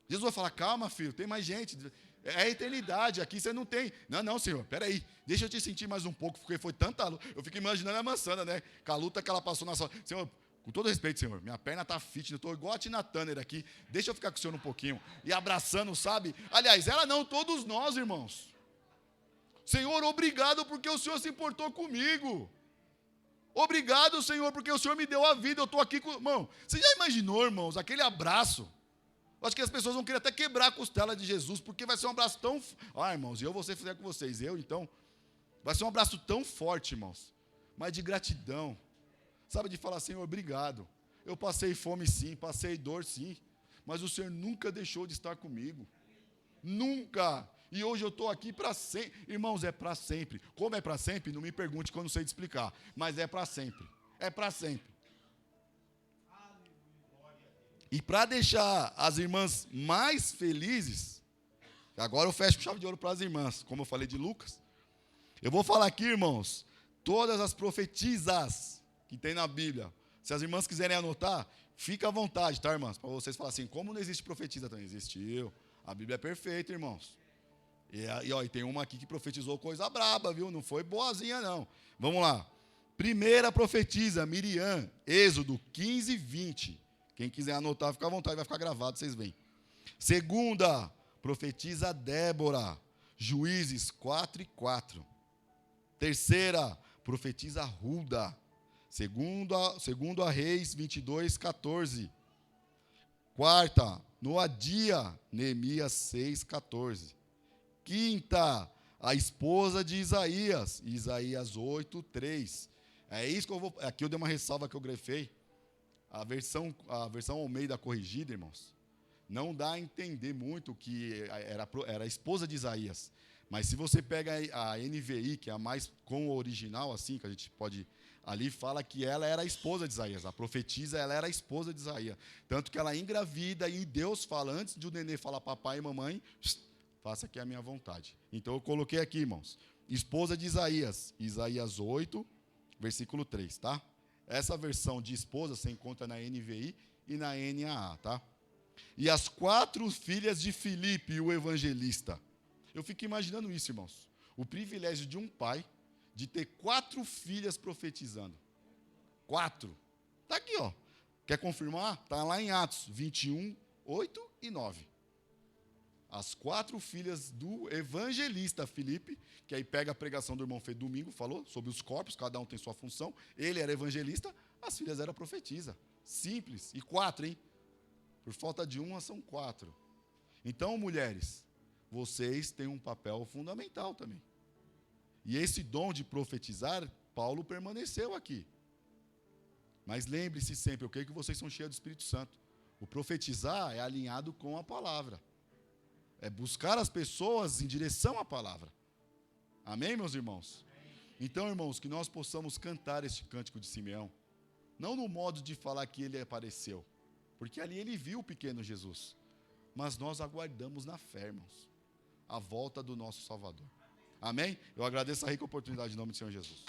Jesus vai falar, calma, filho, tem mais gente. É a eternidade, aqui você não tem. Não, Senhor, peraí, deixa eu te sentir mais um pouco, porque foi tanta luta. Eu fico imaginando a Mansana, né? Com a luta que ela passou na sala. Senhor, com todo respeito, Senhor, minha perna está fit, eu estou igual a Tina Turner aqui, deixa eu ficar com o Senhor um pouquinho. E abraçando, sabe? Aliás, ela não, todos nós, irmãos. Senhor, obrigado porque o Senhor se importou comigo. Obrigado, Senhor, porque o Senhor me deu a vida, eu estou aqui com... Irmão, você já imaginou, irmãos, aquele abraço? Eu acho que as pessoas vão querer até quebrar a costela de Jesus, porque vai ser um abraço tão... irmãos, eu vou ser fizer com vocês, então... Vai ser um abraço tão forte, irmãos, mas de gratidão. Sabe, de falar, Senhor, obrigado. Eu passei fome sim, passei dor sim, mas o Senhor nunca deixou de estar comigo. Nunca. E hoje eu estou aqui para sempre. Irmãos, é para sempre. Como é para sempre? Não me pergunte que eu não sei te explicar. Mas é para sempre. É para sempre. E para deixar as irmãs mais felizes, agora eu fecho com chave de ouro para as irmãs, como eu falei de Lucas. Eu vou falar aqui, irmãos, todas as profetisas que tem na Bíblia. Se as irmãs quiserem anotar, fica à vontade, tá, irmãs? Para vocês falarem assim, como não existe profetisa? Também existiu. A Bíblia é perfeita, irmãos. E tem uma aqui que profetizou coisa braba, viu? Não foi boazinha, não. Vamos lá. Primeira profetisa, Miriam, Êxodo 15, 20. Quem quiser anotar, fica à vontade, vai ficar gravado, vocês veem. Segunda, profetisa Débora, Juízes 4 e 4. Terceira, profetisa Hulda, segundo a Reis 22, 14. Quarta, Noadia, Neemias 6, 14. Quinta, a esposa de Isaías, Isaías 8, 3. É isso que eu vou... Aqui eu dei uma ressalva que eu grefei. A versão Almeida corrigida, irmãos, Não dá a entender muito que era a esposa de Isaías. Mas se você pega a NVI, que é a mais com o original, assim, que a gente pode... Ali fala que ela era a esposa de Isaías. A profetisa, ela era a esposa de Isaías. Tanto que ela engravida e Deus fala, antes de o nenê falar papai e mamãe, faça aqui a minha vontade. Então eu coloquei aqui, irmãos, esposa de Isaías, Isaías 8, versículo 3, tá? Essa versão de esposa você encontra na NVI e na NAA, tá? E as 4 filhas de Filipe, o evangelista. Eu fico imaginando isso, irmãos. O privilégio de um pai de ter 4 filhas profetizando. 4. Está aqui, ó. Quer confirmar? Está lá em Atos 21, 8 e 9. As 4 filhas do evangelista Filipe, que aí pega a pregação do irmão Fê domingo, falou sobre os corpos, cada um tem sua função. Ele era evangelista, as filhas eram profetisa. Simples. E 4, hein? Por falta de uma, são 4. Então, mulheres, vocês têm um papel fundamental também. E esse dom de profetizar, Paulo permaneceu aqui. Mas lembre-se sempre, eu creio que vocês são cheios do Espírito Santo. O profetizar é alinhado com a palavra. É buscar as pessoas em direção à palavra. Amém, meus irmãos? Então, irmãos, que nós possamos cantar este cântico de Simeão. Não no modo de falar que ele apareceu. Porque ali ele viu o pequeno Jesus. Mas nós aguardamos na fé, irmãos, a volta do nosso Salvador. Amém? Eu agradeço a rica oportunidade em nome do Senhor Jesus.